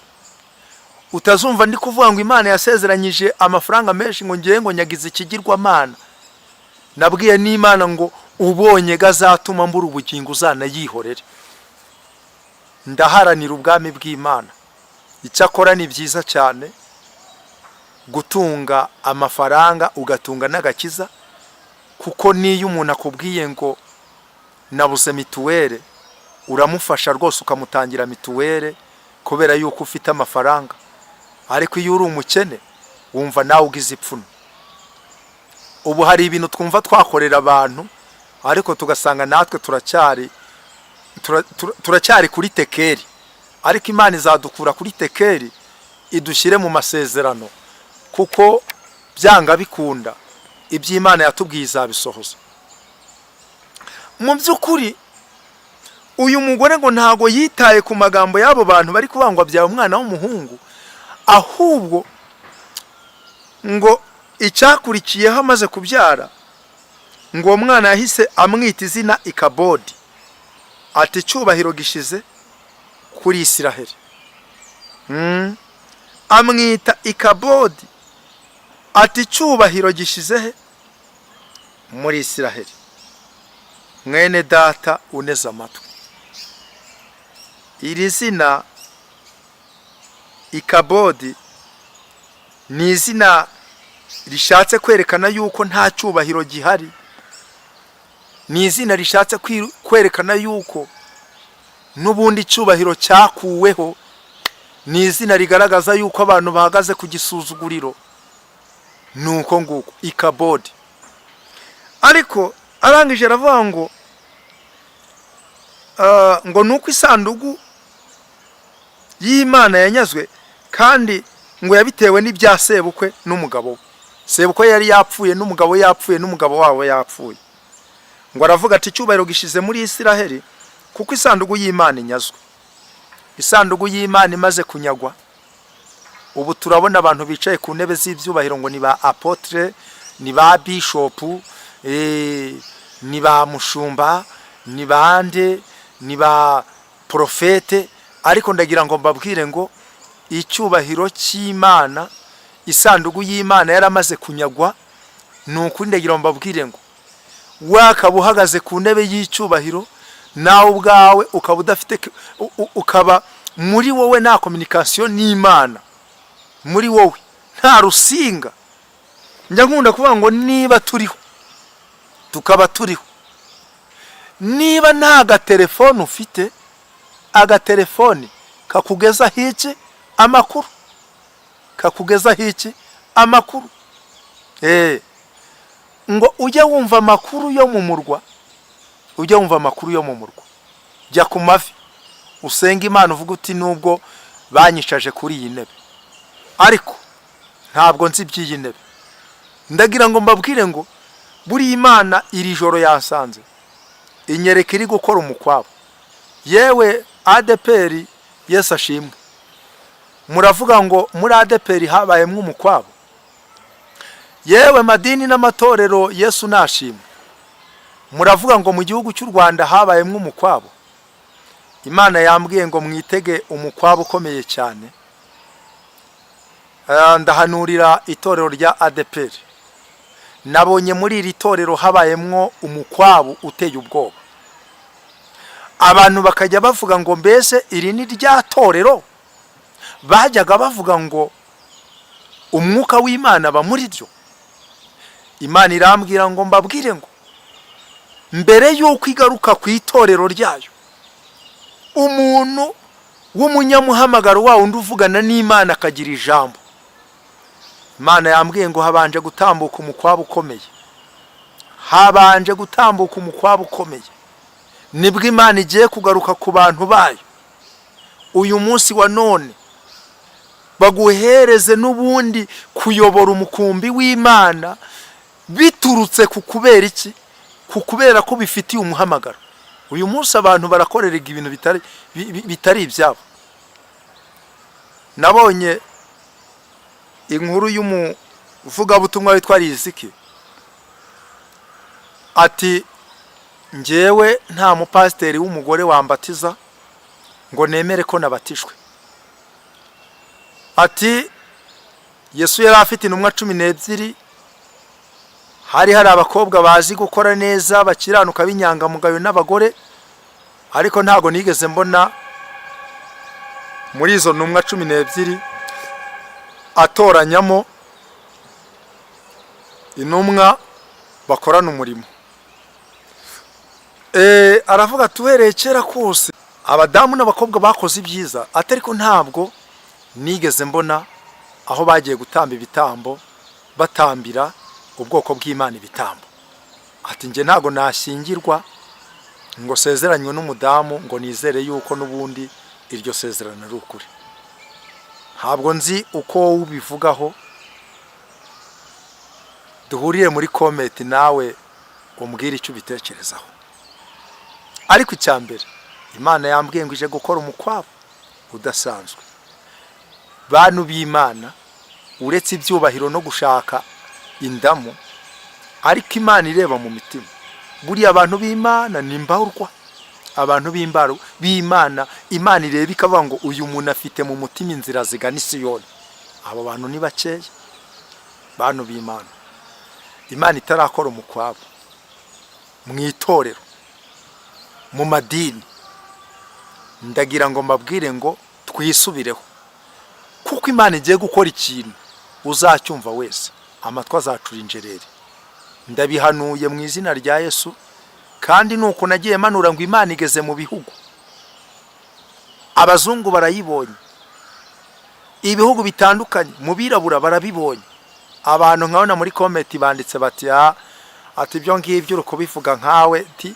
utazumva ndi kuvuga ngo Imana yasezeranyije amafaranga menshi ngo ngiye ngo nyagize ikigirwamana. Nabwiye n'Imana ngo ubonye gazatuma mbura ubugingo uzanayihorere. Ndaharanira ubwami bw'Imana. icyakora ni byiza cyane gutunga amafaranga ugatunga n'agakiza, kuko niyo umuntu akubwiye ngo nabuze mituwere uramufasha rwose ukamutangira mituwere kubera yuko ufite amafaranga. Ariko iyo uri umukene wumva nawe ugize ipfuno. Ubu hari ibintu twumva twakorera abantu ariko tugasanga natwe turacyari kuri tekeri, ariko Imana izadukura kuri tekeri idushyire mu masezerano, kuko byanga bikunda iby'Imana yatubwiye izabisohoza. Mu by'ukuri uyu mugore ngo ntago yitaye ku magambo y'abo bantu bari kubangwa bya umwana w'umuhungu, ahubwo ngo icyakurikiyeho amaze kubyara ngo uwo mwana yahise amwita izina Ikabodi, ati cyubahiro gishize kuri Isiraheli. Amwita Ikabodi, ati cyubahiro gishize he? Muri Isiraheli. Mwene data uneze amatwi, iri zina Ikabodi ni izina rishatse kwerekana yuko nta cyubahiro gihari, ni izina rishatse kwerekana yuko n'ubundi cyubahiro cyakuweho, ni izina rigaragaza yuko abantu bahagaze ku gisuzuguriro. Nuko nguko Ikabodi. Ariko arangije aravuga ngo nuko isanduku y'Imana yanyazwe, kandi ngo yabitewe n'ibya sebukwe n'umugabo we. Sebukwe yari yapfuye, n'umugabo yapfuye, n'umugabo wabo yapfuye. Ngo aravuga ati cyubahiro gishize muri Isiraheli kuko isanduku y'Imana inyazwe. Isanduku y'Imana imaze kunyagwa, ubu turabona abantu bicaye ku ntebe z'ibyubahiro ngo ni ba apotre, ni ba bishop, ni ba mushumba, ni bande, ni ba profete. Ariko ndagira ngo mbabwire ngo icyubahiro cy'Imana, isanduku y'Imana yaramaze kunyagwa. Nuko ndagira ngo mbabwire ngo wakaba uhagaze ku ntebe y'icyubahiro, nawe ubwawe ukaba udafite, ukaba muri wowe nta communication n'Imana, muri wowe nta rusinga. Njya nkunda kuvuga ngo niba turiho tukaba turiho, niba nta gatelefone ufite, agatelefone kakugeza hiki amakuru, kakugeza hiki amakuru. Ngo ujye wumva amakuru yo mu murwa, ujye wumva amakuru yo mu murwa, jya ku mavi usenga Imana uvuga uti nubwo banyicaje kuri iyi ntebe ariko ntabwo nzi by'iyi ntebe. Ndagira ngo mbabwire ngo buri Imana iri joro yansanze inyereka iri gukora umukwabo. Yewe ADPR Yesu ashimwe, muravuga ngo muri ADPR habayemo umukwabo. Yewe madini n'amatorero Yesu nashimwe, muravuga ngo mu gihugu cy'u Rwanda habayemo umukwabo. Imana yambwiye ngo mwitege umukwabo ukomeye cyane. Ndahanurira itorero rya ADPR. Nabonye muri iri torero habayemo umukwabo uteye ubwoba. Abantu bakajya bavuga ngo mbese iri ni rya torero, bajyaga bavuga ngo umwuka w'Imana ba muri ryo. Imana irambwira ngo mbabwire ngo mbere yuko igaruka ku itorero ryayo, umuntu w'umunyamuhamagaro wawo undi uvugana n'Imana akagira ijambo, Imana yambwiye ngo habanje gutambuka umukwabo ukomeye, habanje gutambuka umukwabo ukomeye. Nibwo Imana igiye kugaruka ku bantu bayo uyu munsi wa none, baguhereze n'ubundi kuyobora umukumbi w'Imana biturutse ku kubera iki? Ku kubera ko bifitiye umuhamagaro. Uyu munsi abantu barakorera ibintu bitari ibyabo. Nabonye inkuru y'umuvugabutumwa witwa Riziki, ati njyewe nta mupasiteri w'umugore wambatiza ngo nemere ko nabatijwe. Ati Yesu yari afite intumwa 12, hari abakobwa bazi gukora neza bakiranuka b'inyangamugayo n'abagore, ariko ntago nigeze mbona muri izo ntumwa 12 atoranyamo intumwa bakorana umurimo. Aravuga tuhereye kera kose abadamu n'abakobwa bakoze ibyiza, atariko ntabwo nigeze mbona aho bagiye gutamba ibitambo batambira ubwoko bw'Imana ibitambo. Ati nge ntago nashyingirwa ngo sezeranywe n'umudamu ngo nizere yuko n'ubundi iryo sezerano ari ukuri. Ntabwo nzi uko ubivugaho, duhuriye muri comment nawe umbwira icyo ubitekerezaho. Ariko icyambere Imana yambwiye ngo ije gukora umukwabo udasanzwe. Bantu b'Imana uretse ibyubahiro no gushaka indamu, ariko Imana ireba mu mitima. Buriya abantu b'Imana nimbarwa, abantu b'Imana Imana ireba ikavuga ngo uyu muntu afite mu mutima inzira zigana Siyoni. Abo bantu ni bakeya. Bantu b'Imana Imana itarakora umukwabo mu itorero, mu madini, ndagira ngo mbabwire ngo twisubireho, kuko Imana igiye gukora ikintu uzacyumva wese amatwa azacura injereri. Ndabihanuye mu izina rya Yesu, kandi nuko nagiye manura ngo Imana igeze mu bihugu. Abazungu barayibonye, ibihugu bitandukanye, mu birabura barabibonye. Abantu nkabona muri comment banditse bati ati ibyo ngibyo uko bivuga nkawe ti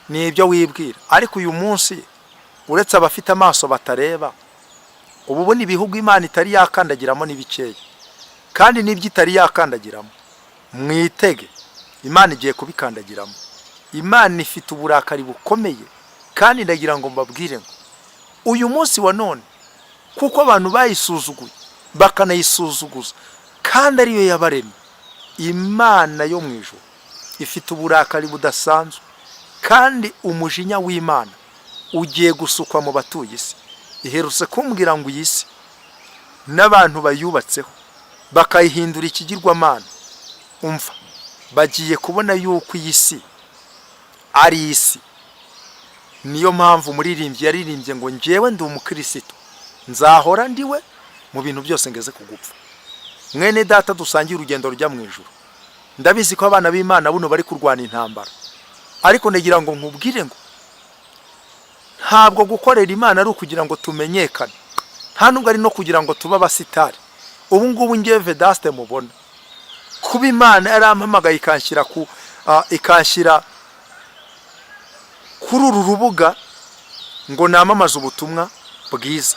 ni ibyo wibwira. Ariko uyu munsi uretse abafite amaso batareba, ubu ni ibihugu Imana itari yakandagiramo n'ibikeye, kandi n'ibyo itari yakandagiramo mwitege Imana igiye kubikandagiramo. Imana ifite uburakari bukomeye, kandi ndagira ngo mbabwire ngo uyu munsi wa none, kuko abantu bayisuzuguye bakanayisuzuguza kandi ariyo yabaremye, Imana yo mu ijuru ifite uburakari budasanzwe, kandi umujinya w'Imana ugiye gusukwa mu batuye isi. Iherutse kumbwira ngo iyi si n'abantu bayubatseho bakayihindura ikigirwamana, umva bagiye kubona yuko iyi si ari isi. Niyo mpamvu muririmbyi yaririmbye ngo njyewe ndi umukristo, nzahora ndiwe mu bintu byose ngeze kugupfa. Mwene data dusangiye urugendo rujya mu ijuru. Ndabizi ko abana b'Imana buno bari kurwana intambara, ariko ndagira ngo nkubwire ngo ntabwo gukorera Imana ari ukugira ngo tumenyekane, nta nubwo ari no kugira ngo tuba abasitari. Ubu ngubu ngiye Vedaste mubona, kuba Imana yarampamagaye ikanshyira kuri uru rubuga ngo namamaze ubutumwa bwiza,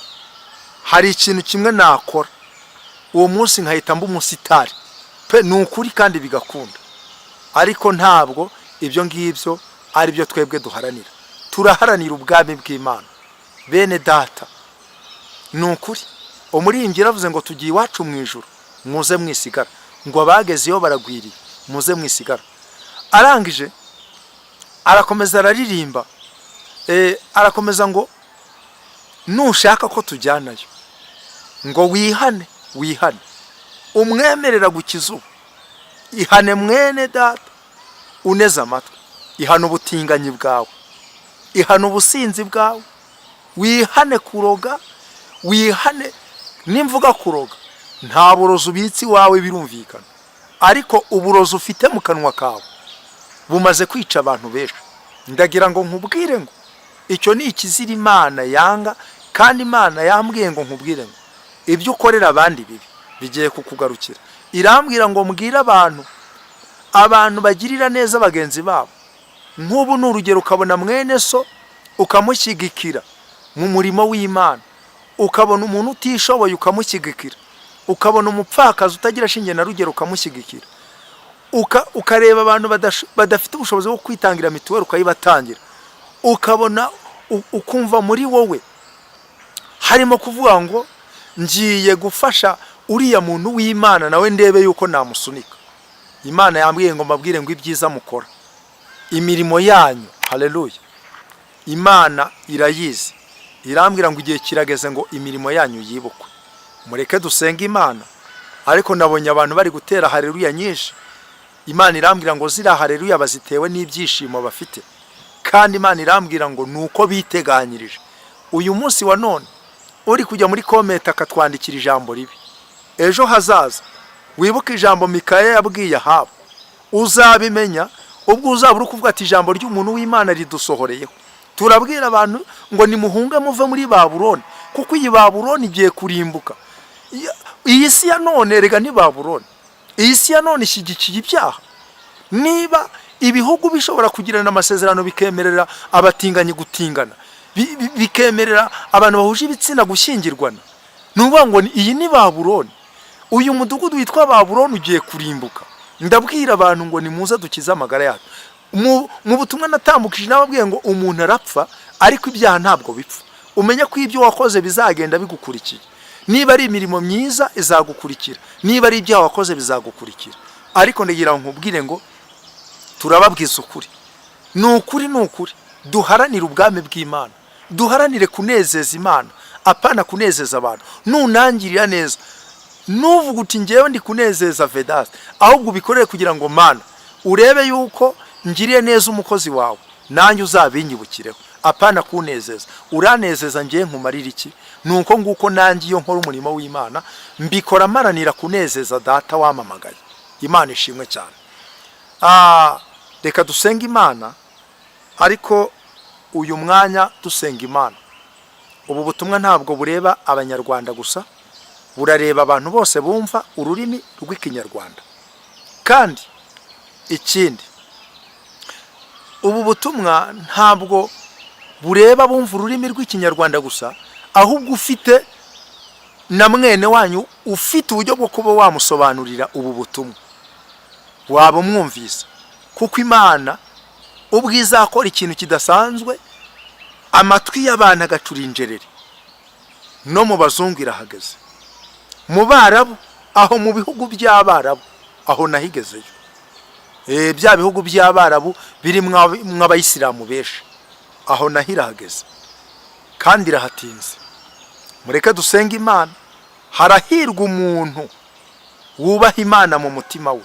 hari ikintu kimwe nakora uwo munsi nkahita mba umusitari pe, ni ukuri kandi bigakunda. Ariko ntabwo ibyo ngibyo ari byo twebwe duharanira. Turaharanira ubwami bw'Imana. Bene data, ni ukuri umuririmbyi yaravuze ngo tugiye iwacu mu ijuru muze mwisigara, ngo abagezeyo baragwiriye muze mwisigara. Arangije arakomeza araririmba, arakomeza ngo nushaka ko tujyanayo ngo wihane umwemerera gukiza ubu. Ihane mwene data uneze amatwi, ihane ubutinganyi bwawe, ihane ubusinzi bwawe, wihane kuroga, wihane. Nimvuga kuroga nta burozi ubitsi wawe birumvikana, ariko uburozi ufite mu kanwa kawe bumaze kwica abantu benshi. Ndagira ngo nkubwire ngo icyo ni ikizira Imana yanga, kandi Imana yambwiye ngo nkubwire ngo ibyo ukorera abandi bibi bigiye kukugarukira. Irambwira ngo mbwira abantu bagirira neza bagenzi babo. Nk'ubu n'urugero, ukabona mwene so ukamushyigikira mu murimo w'Imana, ukabona umuntu utishoboye ukamushyigikira, ukabona umupfakazi utagira shinge na rugero ukamushyigikira, ukareba abantu badafite ubushobozi bwo kwitangira mituweli ukayibatangira, ukabona ukumva muri wowe harimo kuvuga ngo ngiye gufasha uriya muntu w'Imana nawe ndebe yuko namusunika. Imana yambwiye ngo mbabwire ngo ibyiza mukora, imirimo yanyu, haleluya, Imana irayizi. Irambwira ngo igihe kirageze ngo imirimo yanyu yibukwe. Mureke dusenga Imana. Ariko nabonye abantu bari gutera haleluya nyinshi. Imana irambwira ngo zira haleluya bazitewe n'ibyishimo bafite, kandi Imana irambwira ngo nuko biteganyirije. Uyu munsi wa none uri kujya muri komenti akatwandikira ijambo ribi, ejo hazaza wibuke ijambo Mikaya yabwiye Ahabu, uzabimenya ubwo uzaba uri kuvuga ati ijambo ry'umuntu w'Imana ridusohoreyeho. Turabwira abantu ngo nimuhunge muve muri Babuloni, kuko iyi Babuloni igiye kurimbuka. Iyi si ya none rega ni Babuloni, iyi si ya none ishyigikiye ibyaha. Niba ibihugu bishobora kugirana amasezerano bikemerera abatinganyi gutingana, bikemerera abantu bahuje ibitsina gushyingirwana, nuvuga ngo iyi ni Babuloni. Uyu mudugudu witwa Babuloni ugiye kurimbuka. Ndabwira abantu ngo nimuze dukize amagara yacu. Mu butumwa natambukije nababwiye ngo umuntu arapfa ariko ibyaha ntabwo bipfa. Umenye ko ibyo wakoze bizagenda bigukurikiye. Niba ari imirimo myiza izagukurikira, niba ari ibyaha wakoze bizagukurikira. Ariko ndagira nkubwire ngo turababwiza ukuri. Ni ukuri duharanire ubwami bw'Imana, duharanire kunezeza Imana, apana kunezeza abantu. Nunangirira neza, nuvuga uti ngewe ndi kunezeza Vedas, ahubwo ubikorere kugira ngo Mana urebe yuko ngiriye neza umukozi wawe, nanjye uzabinyibukireho, apana kunezeza. Uranezeza ngiye nkumarira iki? Nuko nguko nanjye iyo nkora umurimo w'Imana mbikora maranira kunezeza data wamamagaye. Imana ishimwe cyane. Reka dusenga Imana, ariko uyu mwanya dusenga Imana. Ubu butumwa ntabwo bureba abanyarwanda gusa, burareba abantu bose bumva ururimi rw'Ikinyarwanda. Kandi ikindi, ubu butumwa ntabwo bureba bumva ururimi rw'Ikinyarwanda gusa, ahubwo ufite na mwene wanyu ufite uburyo bwo kuba wamusobanurira ubu butumwa, waba umwumvise. Kuko Imana ubwo izakora ikintu kidasanzwe, amatwi y'abantu agacura injereri, no mu bazungu irahageze, mu Barabu, aho mu bihugu by'Abarabu aho nahigezeyo. Bya bihugu by'Abarabu biri mw'abayisilamu benshi, aho nahirahageze kandi irahatinze. Mureke dusenga Imana. Harahirwa umuntu wubaha Imana mu mutima we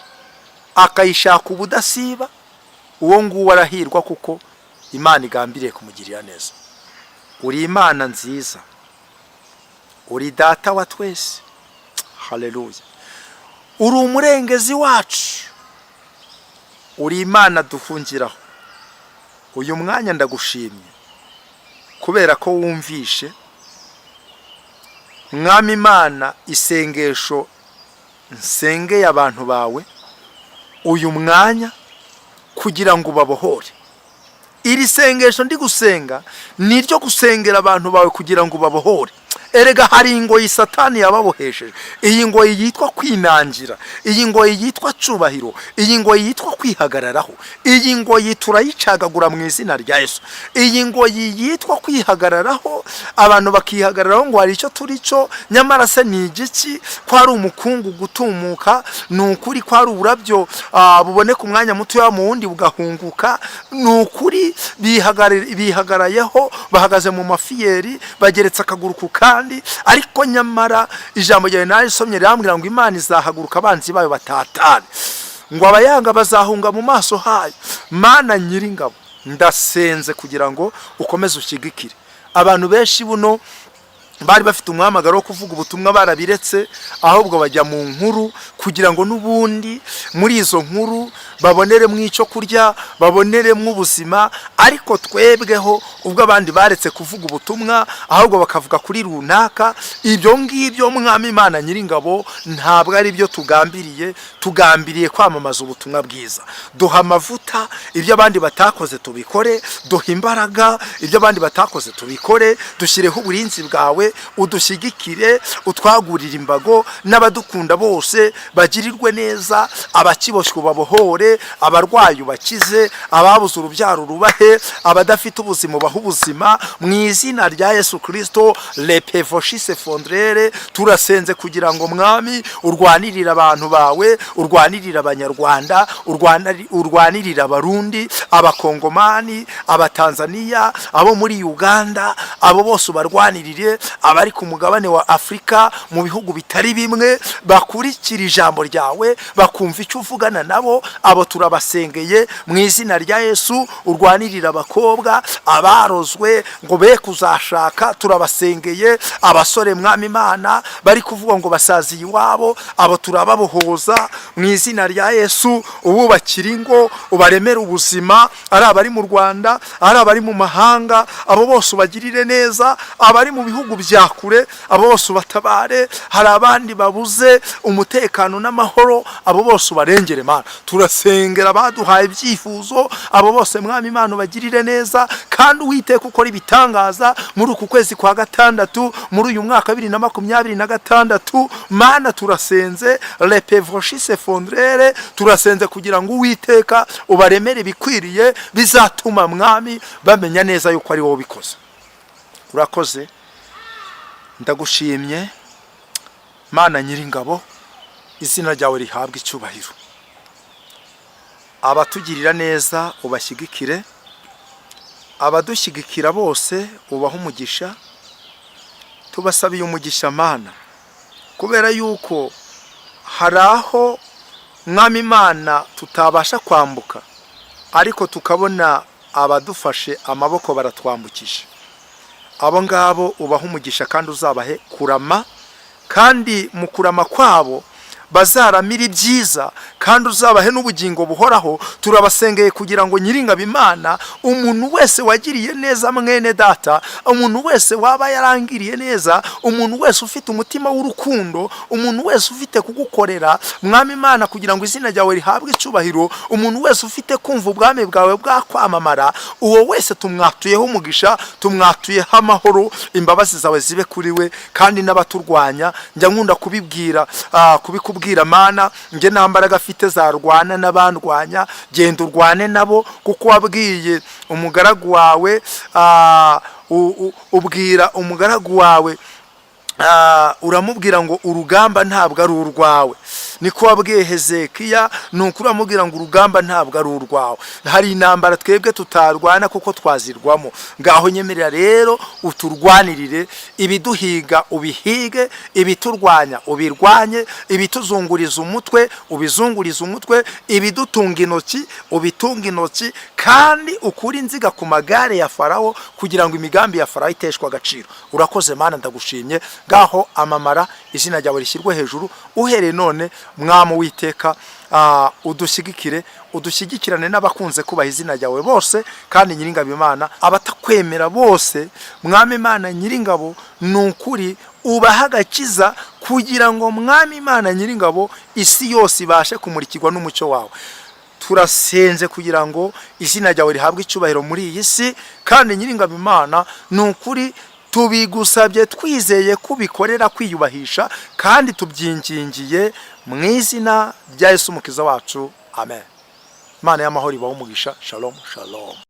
akayishaka ubudasiba, uwo nguwo arahirwa, kuko Imana igambiriye kumugirira neza. Uri Imana nziza, uri data wa twese. Haleluya. Uri umurengezi wacu, uri Imana duhungiraho. Uyu mwanya ndagushimye kubera ko wumvishe Mwami Imana isengesho nsengeye abantu bawe uyu mwanya kugira ngo babohore. Iri sengesho ndi gusenga ni ryo gusengera abantu bawe kugira ngo babohore. Erega hari ingoyi Satani yababohesheje. Iyi ngoyi yitwa kwinangira, iyi ngoyi yitwa cubahiro, iyi ngoyi yitwa kwihagararaho. Iyi ngoyi turayicagagura mu izina rya Yesu. Iyi ngoyi yitwa kwihagararaho, abantu bakihagararaho ngo hari icyo turi cyo, nyamara se ni igiki? Ko ari umukungu gutumuka, ni ukuri ko ari uburabyo buboneka umwanya muto ya mu wundi bugahunguka, ni ukuri bihagarayeho, bahagaze mu mafiyeri, bageretse akaguru ku kandi. Ariko nyamara ijambo ryawe narisomye rirambwira ngo Imana izahaguruka abanzi bayo batatane, ngo abayanga bazahunga mu maso hayo. Mana Nyiringabo, ndasenze kugira ngo ukomeze ushyigikire abantu benshi. Buno bari bafite umuhamagaro wo kuvuga ubutumwa barabiretse, ahubwo bajya mu nkuru kugira ngo nubundi muri izo nkuru baboneremo icyo kurya, baboneremo ubuzima. Ariko twebweho ubwo abandi baretse kuvuga ubutumwa ahubwo bakavuga kuri runaka, ibyo ngibyo Mwami Imana Nyiringabo ntabwo ari byo tugambiriye. Tugambiriye kwamamaza ubutumwa bwiza. Duha amavuta, ibyo abandi batakoze tubikore. Duha imbaraga, ibyo abandi batakoze tubikore. Dushyireho uburinzi bwawe, udushyigikire, utwagurire imbago, n'abadukunda bose bagirirwe neza, abakiboshywe babohore, abarwayi bakize, ababuze urubyaro rubahe, abadafite ubuzima baha ubuzima mu izina rya Yesu Kristo. Lepevoshise fondrere, turasenze kugira ngo Mwami urwanirira abantu bawe, urwanirira abanyarwanda, urwanirira abarundi, abakongomani, abatanzania, abo muri Uganda, abo bose ubarwanirire, abari ku mugabane wa Afrika mu bihugu bitari bimwe bakurikira ijambo ryawe bakumva icyo uvugana nabo. Abo turabasengeye mu izina rya Yesu. Urwanirira abakobwa abarozwe ngo be kuzashaka, turabasengeye. Abasore mwami Imana bari kuvuga ngo basaziye iwabo, abo turababohoza mu izina rya Yesu. Ububakira ingo, ubaremera ubuzima, ari abari mu Rwanda, ari abari mu mahanga, abo bose ubagirire neza. Abari mu bihugu bya kure, abo bose ubatabare. Hari abandi babuze umutekano n'amahoro, abo bose ubarengere Mana. Turasengera baduhaye ibyifuzo, abo bose mwami Imana ubagirire neza. Kandi Uwiteka ukora ibitangaza muri uku kwezi kwa gatandatu, muri uyu mwaka 2026 Mana. Turasenze lepevroshise fondrere, turasenze kugira ngo Uwiteka ubaremere bikwiriye bizatuma mwami bamenya neza yuko ari wowe bikoze. Urakoze, ndagushimye Mana Nyiringabo, izina ryawe rihabwa icyubahiro. Abatugirira neza ubashyigikire, abadushyigikira bose ubaha umugisha. Tubasabiye umugisha Mana, kubera yuko hari aho mwami Imana tutabasha kwambuka, ariko tukabona abadufashe amaboko baratwambukije. Abo ngabo ubaha umugisha kandi uzabahe kurama, kandi mu kurama kwabo bazaramira ibyiza, kandi uzabahe n'ubugingo buhoraho. Turabasengeye kugira ngo Nyiringabo Imana, umuntu wese wagiriye neza mwene data, umuntu wese waba yarangiriye neza, umuntu wese ufite umutima w'urukundo, umuntu wese ufite kugukorera mwami Imana kugira ngo izina ryawe rihabwe icyubahiro, umuntu wese ufite kumva ubwami bwawe bwakwamamara, uwo wese tumwatuyeho umugisha, tumwatuyeho amahoro. Imbabazi zawe zibe kuri we, kandi n'abaturwanya njya nkunda kubibwira kubikubwira Mana, nge nta mbaraga afite zarwana n'abandwanya. Genda urwane nabo, kuko wabwiye umugaragu wawe, ubwira umugaragu wawe, uramubwira ngo urugamba ntabwo ari urwawe. Niko wabwiye Hezekiya, nuko uramubwira ngo urugamba ntabwo ari urwawe. Hari intambara twebwe tutarwana kuko twazirwamo. Ngaho nyemerera rero uturwanirire, ibiduhiga ubihige, ibiturwanya ubirwanye, ibituzunguriza umutwe ubizunguriza umutwe, ibidutunga intoki ubitunga intoki, kandi ukuri inziga ku magare ya Farawo kugira ngo imigambi ya Farawo iteshwe agaciro. Urakoze Mana, ndagushimye. Ngaho amamara, izina ryawe rishyirwe hejuru uhereye none. Mwami Uwiteka, udushyigikirane n'abakunze kubaha izina ryawe bose, kandi Nyiringabo Imana abatakwemera bose mwami Imana Nyiringabo nukuri ubaha agakiza, kugira ngo mwami Imana Nyiringabo isi yose ibashe kumurikirwa n'umucyo wawe. Turasenze kugira ngo izina ryawe rihabwe icyubahiro muri iyi si, kandi Nyiringabo Imana nukuri tubigusabye twizeye kubikorera kwiyubahisha, kandi tubyingingiye mu izina rya Yesu Umukiza wacu. Amen. Imana y'amahoro ibahe umugisha. Shalom shalom.